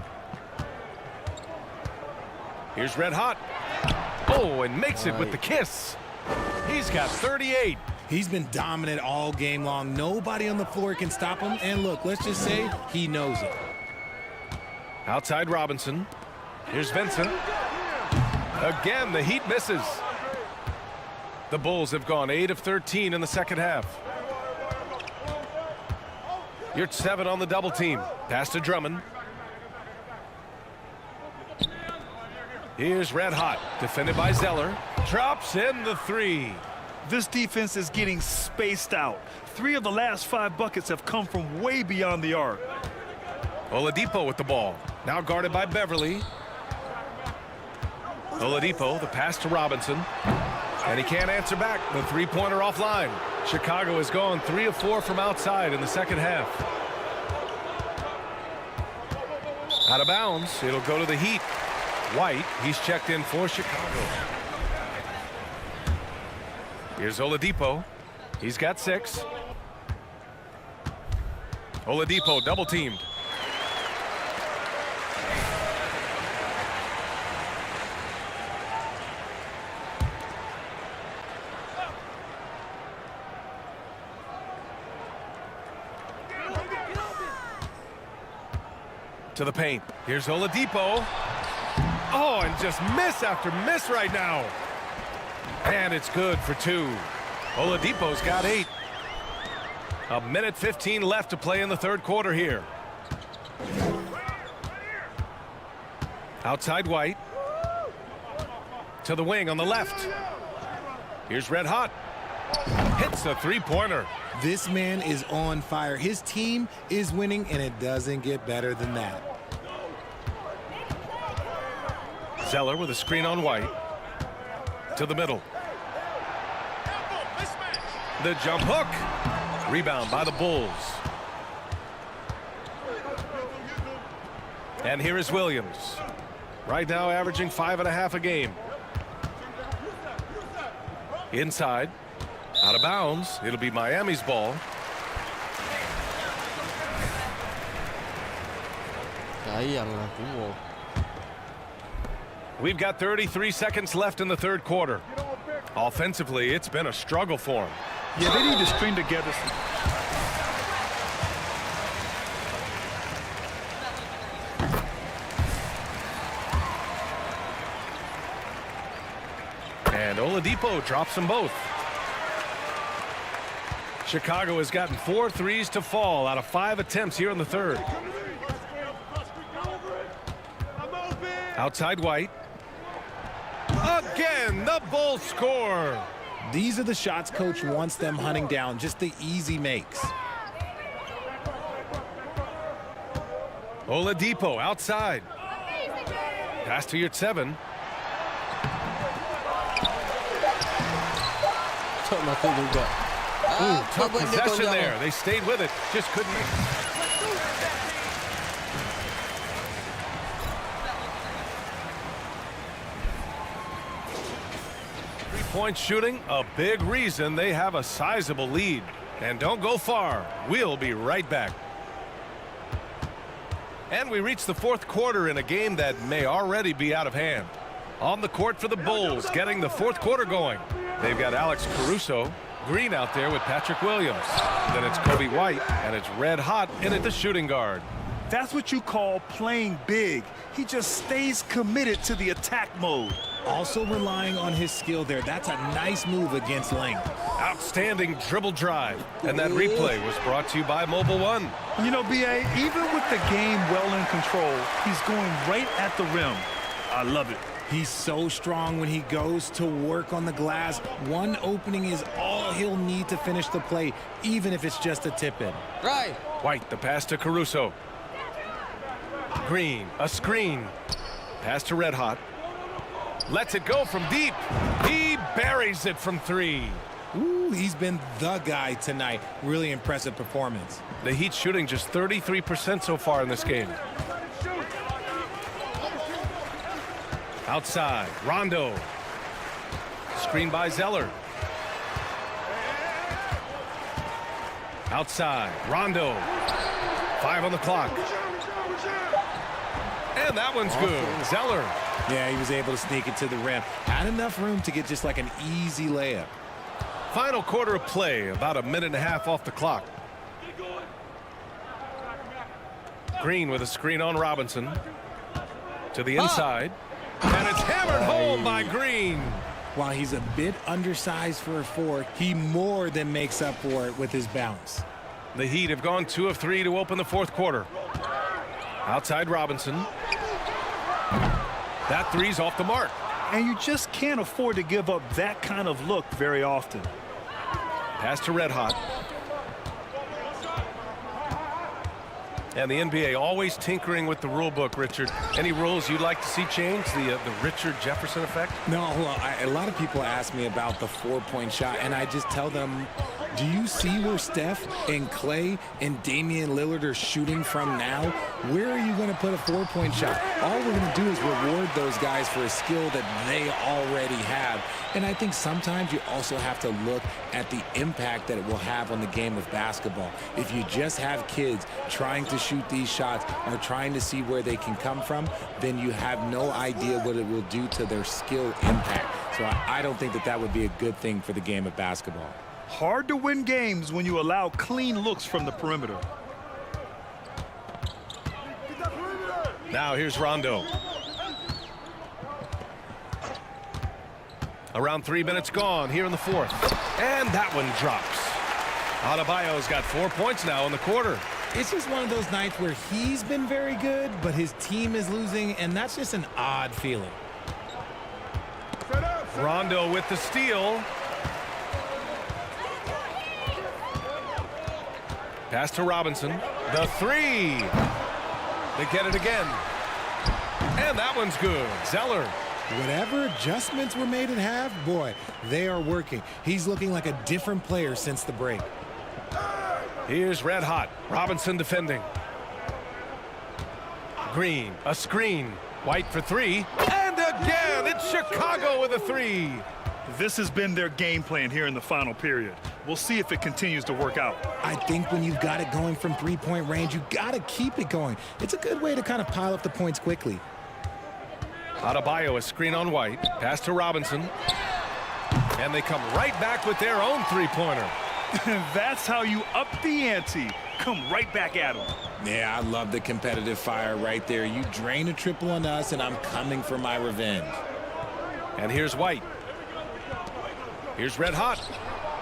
Here's Red Hot. Oh, and makes it with the kiss. He's got 38. He's been dominant all game long. Nobody on the floor can stop him. And look, let's just say he knows it. Outside Robinson. Here's Vincent. Again, the Heat misses. The Bulls have gone 8 of 13 in the second half. You're 7 on the double team. Pass to Drummond. Here's Red Hot, defended by Zeller. Drops in the 3. This defense is getting spaced out. 3 of the last 5 buckets have come from way beyond the arc. Oladipo with the ball. Now guarded by Beverly. Oladipo, the pass to Robinson. And he can't answer back. The three-pointer offline. Chicago has gone 3 of 4 from outside in the second half. Out of bounds. It'll go to the Heat. White, he's checked in for Chicago. Here's Oladipo. He's got 6. Oladipo double-teamed. To the paint. Here's Oladipo. Oh, and just miss after miss right now. And it's good for 2. Oladipo's got 8. A minute 15 left to play in the third quarter here. Outside White. To the wing on the left. Here's Red Hot. Hits a three-pointer. This man is on fire. His team is winning, and it doesn't get better than that. Zeller with a screen on White. To the middle. The jump hook. Rebound by the Bulls. And here is Williams. Right now averaging 5.5 a game. Inside. Out of bounds. It'll be Miami's ball. We've got 33 seconds left in the third quarter. Offensively, it's been a struggle for them. Yeah, they need to string together some. And Oladipo drops them both. Chicago has gotten 4 threes to fall out of 5 attempts here in the third. Outside White. Again, the Bulls score. These are the shots coach wants them hunting down, just the easy makes. Oladipo outside. Pass to your 7. Took possession there. They stayed with it. Just couldn't make it. Three-point shooting, a big reason they have a sizable lead. And don't go far. We'll be right back. And we reach the fourth quarter in a game that may already be out of hand. On the court for the Bulls, getting the fourth quarter going. They've got Alex Caruso, Green out there with Patrick Williams. Then it's Kobe White, and it's red hot in at the shooting guard. That's what you call playing big. He just stays committed to the attack mode. Also relying on his skill there. That's a nice move against length. Outstanding dribble drive. And that replay was brought to you by Mobile One. You know, B.A., even with the game well in control, he's going right at the rim. I love it. He's so strong when he goes to work on the glass. One opening is all he'll need to finish the play, even if it's just a tip-in. Right. White, the pass to Caruso. Green, a screen. Pass to Red Hot. Lets it go from deep. He buries it from 3. Ooh, he's been the guy tonight. Really impressive performance. The Heat shooting just 33% so far in this game. Outside, Rondo. Screen by Zeller. Outside, Rondo. 5 on the clock. And that one's good. Zeller. Yeah, he was able to sneak it to the rim. Had enough room to get just like an easy layup. Final quarter of play, about a minute and a half off the clock. Green with a screen on Robinson. To the inside. And it's hammered home by Green. While he's a bit undersized for a 4, he more than makes up for it with his bounce. The Heat have gone 2 of 3 to open the fourth quarter. Outside Robinson. That 3's off the mark. And you just can't afford to give up that kind of look very often. Pass to Red Hot. And the NBA always tinkering with the rule book, Richard. Any rules you'd like to see changed? The Richard Jefferson effect? No, a lot of people ask me about the 4-point shot, and I just tell them, do you see where Steph and Clay and Damian Lillard are shooting from now? Where are you going to put a 4-point shot? All we're going to do is reward those guys for a skill that they already have. And I think sometimes you also have to look at the impact that it will have on the game of basketball. If you just have kids trying to shoot these shots or trying to see where they can come from, then you have no idea what it will do to their skill impact. So I don't think that that would be a good thing for the game of basketball. Hard to win games when you allow clean looks from the perimeter. Now here's Rondo. Around 3 minutes gone here in the fourth. And that one drops. Adebayo's got 4 points now in the quarter. It's just one of those nights where he's been very good, but his team is losing, and that's just an odd feeling. Rondo with the steal. Pass to Robinson. The 3. They get it again. And that one's good. Zeller. Whatever adjustments were made at half, boy, they are working. He's looking like a different player since the break. Here's Red Hot. Robinson defending. Green, a screen. White for 3. And again, it's Chicago with a 3. This has been their game plan here in the final period. We'll see if it continues to work out. I think when you've got it going from 3-point range, you got to keep it going. It's a good way to kind of pile up the points quickly. Adebayo, a screen on White. Pass to Robinson. And they come right back with their own 3-pointer. That's how you up the ante. Come right back at him. Yeah, I love the competitive fire right there. You drain a triple on us, and I'm coming for my revenge. And here's White. Here's Red Hot.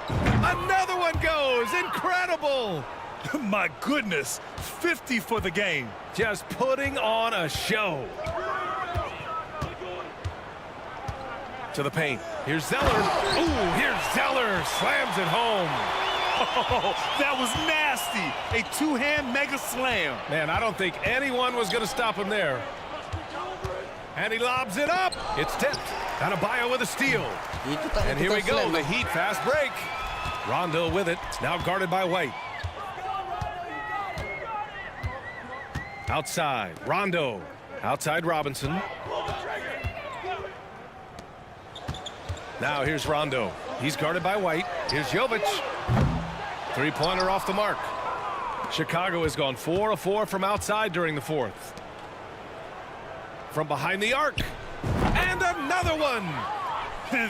Another one goes. Incredible. My goodness. 50 for the game. Just putting on a show. To the paint. Here's Zeller. Ooh, here's Zeller. Slams it home. Oh, that was nasty. A two-hand mega slam. Man, I don't think anyone was going to stop him there. And he lobs it up. It's tipped. Adebayo with a steal. And here we go, the Heat fast break. Rondo with it, now guarded by White. Outside, Rondo. Outside Robinson. Now here's Rondo. He's guarded by White. Here's Jovic. Three-pointer off the mark. Chicago has gone 4 of 4 from outside during the fourth. From behind the arc. And another one.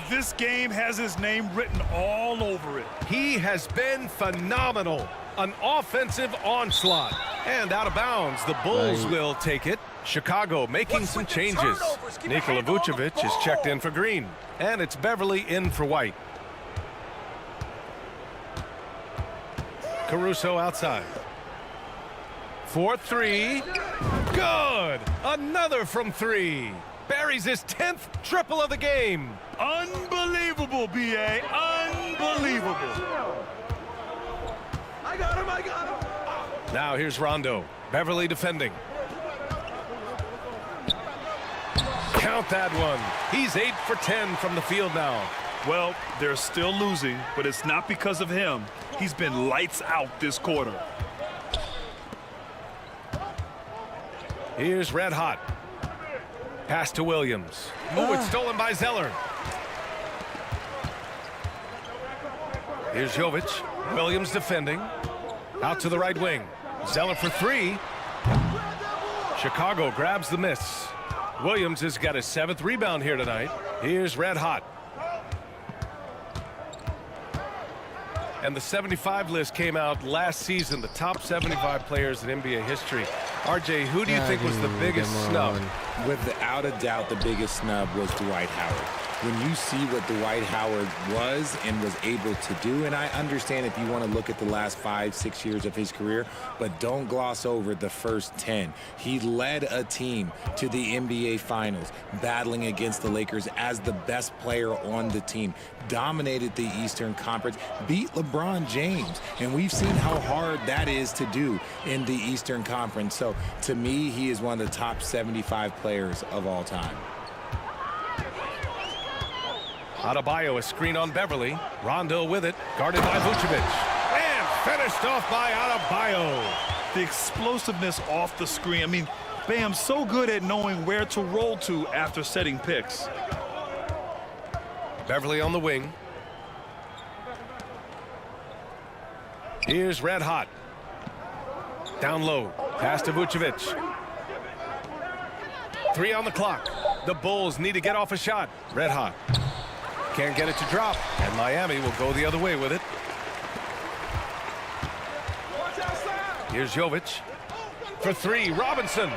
This game has his name written all over it. He has been phenomenal. An offensive onslaught. And out of bounds, the Bulls will take it. Chicago making some changes. Nikola Vucevic is checked in for Green. And it's Beverly in for White. Caruso outside. 4-3. Good. Another from 3. Buries his 10th triple of the game. Unbelievable, B.A. Unbelievable. I got him. Now here's Rondo. Beverly defending. Count that one. He's 8 for 10 from the field now. Well, they're still losing, but it's not because of him. He's been lights out this quarter. Here's Red Hot. Pass to Williams. Oh, it's stolen by Zeller. Here's Jovic. Williams defending. Out to the right wing. Zeller for 3. Chicago grabs the miss. Williams has got his 7th rebound here tonight. Here's Red Hot. And the 75 list came out last season, the top 75 players in NBA history. RJ, who do you think was the biggest snub? Without a doubt, the biggest snub was Dwight Howard. When you see what Dwight Howard was and was able to do, and I understand if you want to look at the last 5-6 years of his career, but don't gloss over the first 10. He led a team to the NBA Finals, battling against the Lakers as the best player on the team, dominated the Eastern Conference, beat LeBron James, and we've seen how hard that is to do in the Eastern Conference. So to me, he is one of the top 75 players of all time. Adebayo, a screen on Beverly. Rondo with it, guarded by Vucevic. And finished off by Adebayo. The explosiveness off the screen. I mean, Bam's so good at knowing where to roll to after setting picks. Beverly on the wing. Here's Red Hot. Down low, pass to Vucevic. 3 on the clock. The Bulls need to get off a shot. Red Hot. Can't get it to drop, and Miami will go the other way with it. Here's Jovic. For 3, Robinson.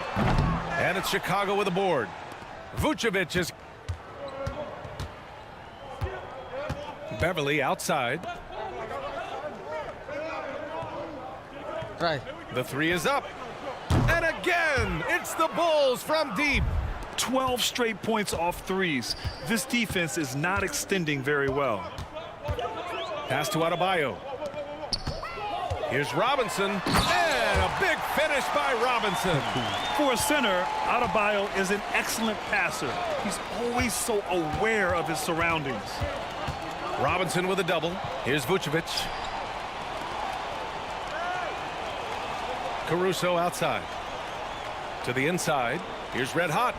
And it's Chicago with a board. Vucevic is... Beverly outside. Right. The 3 is up. And again, it's the Bulls from deep. 12 straight points off threes. This defense is not extending very well. Pass to Adebayo. Here's Robinson. And a big finish by Robinson. For a center, Adebayo is an excellent passer. He's always so aware of his surroundings. Robinson with a double. Here's Vucevic. Caruso outside. To the inside. Here's Red Hot.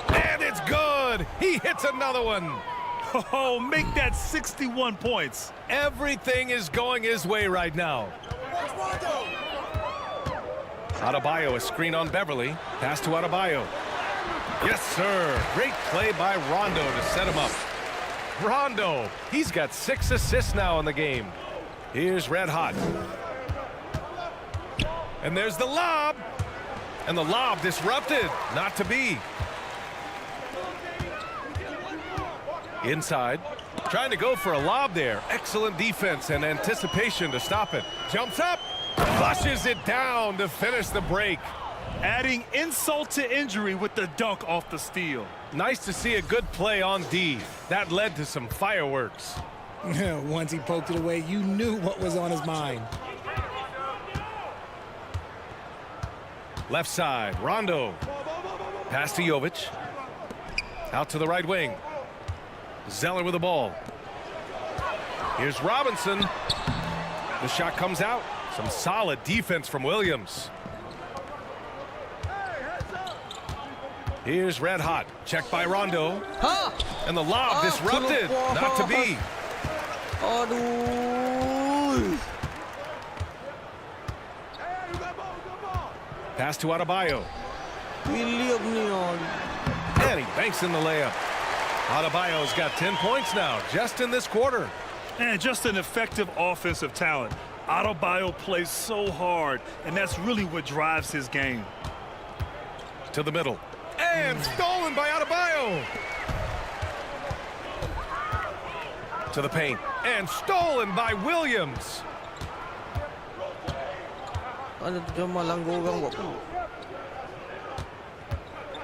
And it's good. He hits another one. Oh, make that 61 points. Everything is going his way right now. Adebayo, a screen on Beverly. Pass to Adebayo. Yes, sir. Great play by Rondo to set him up. Rondo, he's got 6 assists now in the game. Here's Red Hot. And there's the lob. And the lob disrupted. Not to be. Inside. Trying to go for a lob there. Excellent defense and anticipation to stop it. Jumps up. Flushes it down to finish the break. Adding insult to injury with the dunk off the steal. Nice to see a good play on D. That led to some fireworks. Once he poked it away, you knew what was on his mind. Left side, Rondo. Pass to Jovic. Out to the right wing. Zeller with the ball. Here's Robinson. The shot comes out. Some solid defense from Williams. Here's Red Hot. Checked by Rondo. And the lob disrupted. Not to be. Aduh. Pass to Adebayo. William Neon. And he banks in the layup. Adebayo's got 10 points now, just in this quarter. And just an effective offensive talent. Adebayo plays so hard, and that's really what drives his game. To the middle. And stolen by Adebayo. To the paint. And stolen by Williams. Ada Jamal lang gorang buat.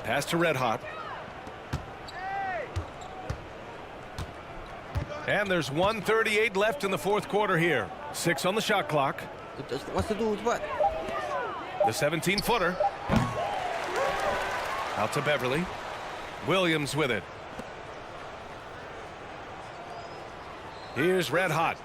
Pass to Red Hot. And there's 1:38 left in the fourth quarter here. 6 on the shot clock. Masa tu cepat. The 17-footer. Out to Beverly. Williams with it. Here's Red Hot.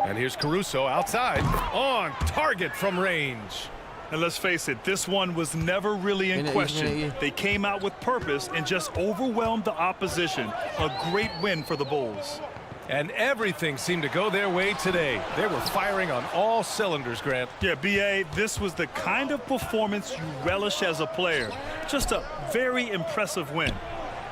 And here's Caruso outside. On target from range. And let's face it, this one was never really in question. They came out with purpose and just overwhelmed the opposition. A great win for the Bulls. And everything seemed to go their way today. They were firing on all cylinders, Grant. Yeah, B.A., this was the kind of performance you relish as a player. Just a very impressive win.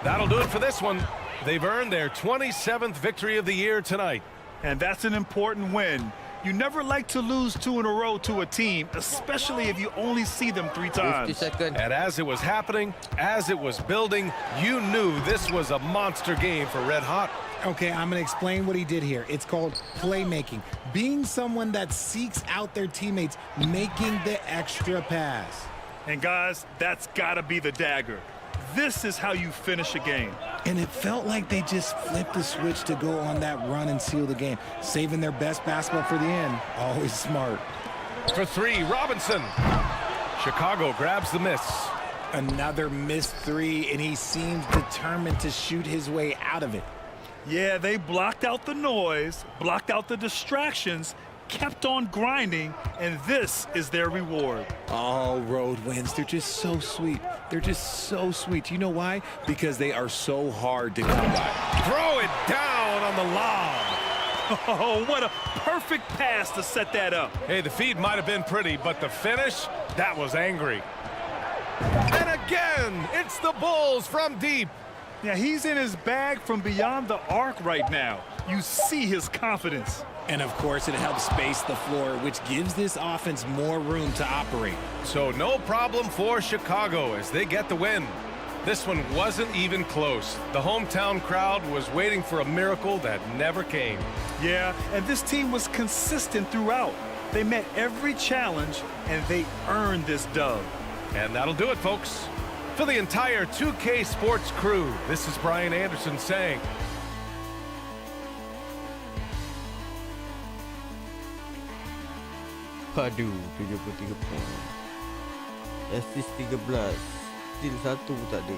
That'll do it for this one. They've earned their 27th victory of the year tonight. And that's an important win. You never like to lose 2 in a row to a team, especially if you only see them 3 times. 50 seconds. And as it was happening, as it was building, you knew this was a monster game for Red Hot. Okay, I'm going to explain what he did here. It's called playmaking. Being someone that seeks out their teammates, making the extra pass. And guys, that's got to be the dagger. This is how you finish a game. And it felt like they just flipped the switch to go on that run and seal the game, saving their best basketball for the end. Always smart. For 3, Robinson. Chicago grabs the miss. Another missed 3, and he seems determined to shoot his way out of it. Yeah, they blocked out the noise, blocked out the distractions, kept on grinding, and this is their reward. All road wins. They're just so sweet. They're just so sweet. You know why? Because they are so hard to come by. Throw it down on the lob. Oh, what a perfect pass to set that up. Hey, the feed might have been pretty, but the finish, that was angry. And again, it's the Bulls from deep. Yeah, he's in his bag from beyond the arc right now. You see his confidence. And of course, it helps space the floor, which gives this offense more room to operate. So no problem for Chicago as they get the win. This one wasn't even close. The hometown crowd was waiting for a miracle that never came. Yeah, and this team was consistent throughout. They met every challenge, and they earned this dub. And that'll do it, folks. For the entire 2K Sports crew, this is Brian Anderson saying, Aduh, 73 poin. Assist 13. Steal 1 tak ada.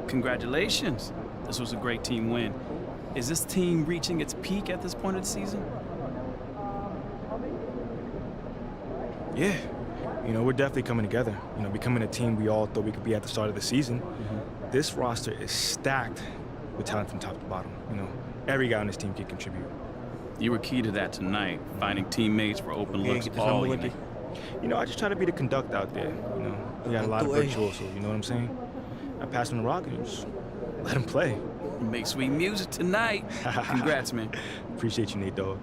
Congratulations. This was a great team win. Is this team reaching its peak at this point of the season? Yeah, You know, we're definitely coming together. You know, becoming a team we all thought we could be at the start of the season. This roster is stacked with talent from top to bottom. You know, every guy on this team can contribute. You were key to that tonight, finding teammates for open looks all evening. You know, I just try to be the conductor out there. You know, we got a lot of virtuosos, you know what I'm saying? I pass him the rock and just let him play. You make sweet music tonight. Congrats, man. Appreciate you, Nate, dog.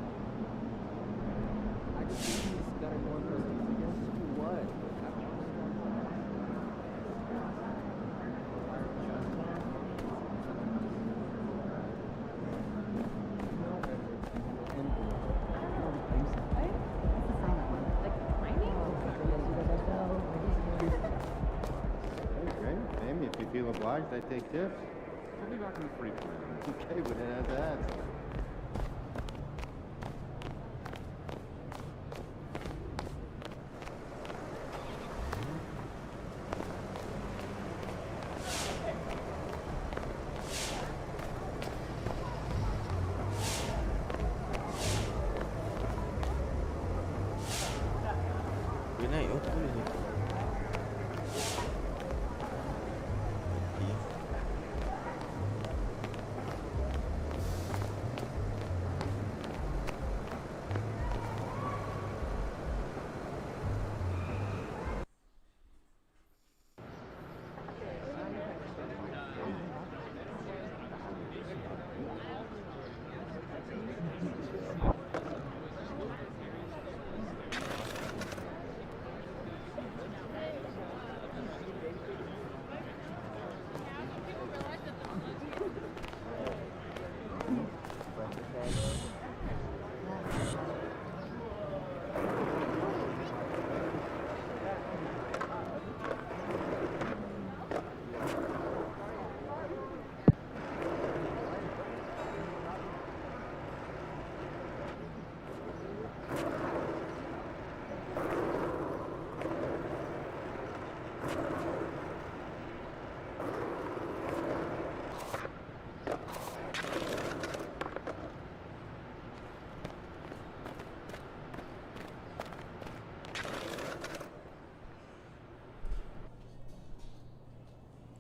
I take tips. We'll be back in the free play. Okay, but it has ads. Dia naik, oh tak boleh ni.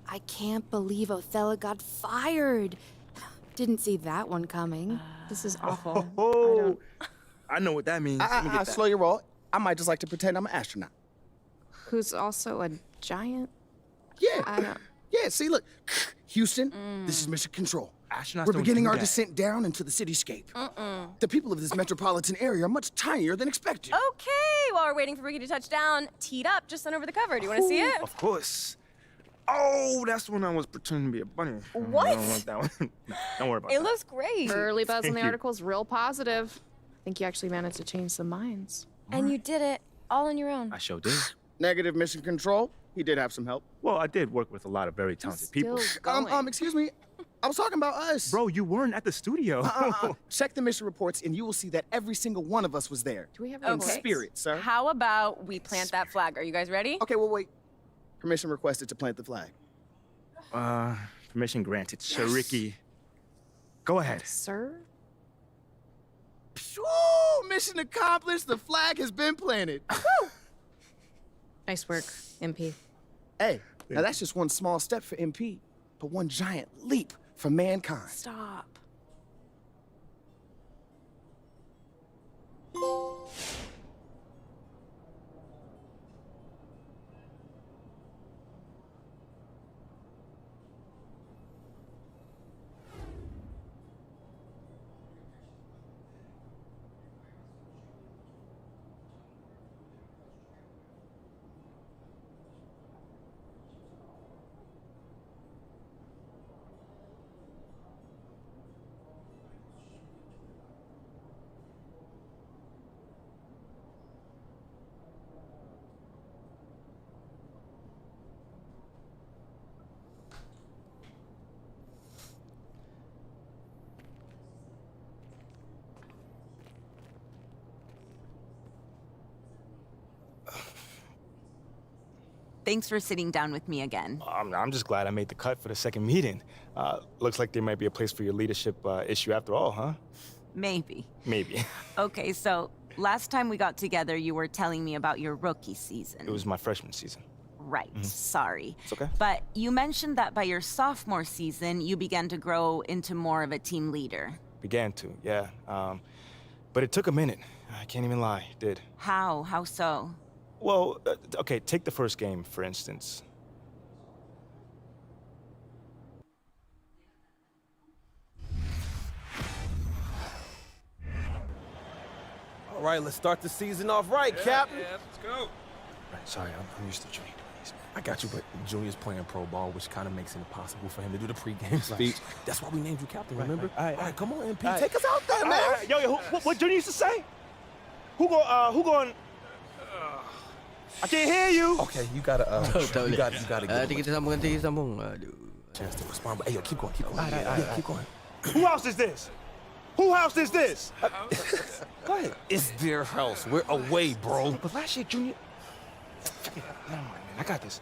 I can't believe Othello got fired. Didn't see that one coming. This is awful. Oh, I know what that means. Slow your roll. I might just like to pretend I'm an astronaut. Who's also a giant? Yeah. Yeah, see, look. Houston, this is Mission Control. Astronauts We're don't beginning do our that. descent down into the cityscape. The people of this metropolitan area are much tinier than expected. Okay, while we're waiting for Ricky to touch down, teed up just sent over the cover. Do you want to see it? Of course. Oh, that's when I was pretending to be a bunny. What? I don't want that one. Don't worry about that. It looks great. Early buzz on Thank the you. article's real positive. I think you actually managed to change some minds. And you did it all on your own. I sure did. Negative, Mission Control. He did have some help. Well, I did work with a lot of very talented people. Excuse me. I was talking about us. Bro, you weren't at the studio. Check the mission reports and you will see that every single one of us was there. Do we have in spirit, sir? How about we plant that flag? Are you guys ready? Okay, well, wait. Permission requested to plant the flag. Permission granted. Sir Ricky. Go ahead. Sir? Woo! Mission accomplished. The flag has been planted. Nice work, MP. Hey, now that's just one small step for MP, but one giant leap for mankind. Stop. Thanks for sitting down with me again. I'm just glad I made the cut for the second meeting. Looks like there might be a place for your leadership issue after all, huh? Maybe. Maybe. Okay, so Last time we got together, you were telling me about your rookie season. It was my freshman season. Right, sorry. It's okay. But you mentioned that by your sophomore season, you began to grow into more of a team leader. Began to, yeah. But it took a minute. I can't even lie, it did. How? How so? Well, okay, take the first game, for instance. All right, let's start the season off right, Captain. Yeah, let's go. Right, sorry, I'm used to Junior. I got you, but Junior's playing pro ball, which kind of makes it impossible for him to do the pregame speech. That's why we named you captain, remember? All right, come on, MP, right. take us out there, man. Yo, what Junior used to say? Who going? I can't hear you. Okay, you gotta, you gotta get Nanti kita sambung. Aduh. chance to respond. But hey, yo, keep going. Keep going. Who house is this? Who house is this? Go ahead. It's their house. We're away, bro. But last year, Junior. Never mind, man. I got this.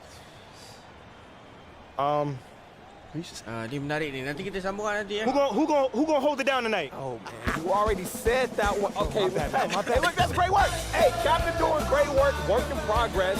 Dia menarik ni. Nanti kita sambung nanti ya. Who gonna hold it down tonight? Oh man, you already said that one. Okay, my bad. Hey, look, that's great work. Hey, Captain doing great work. Work in progress.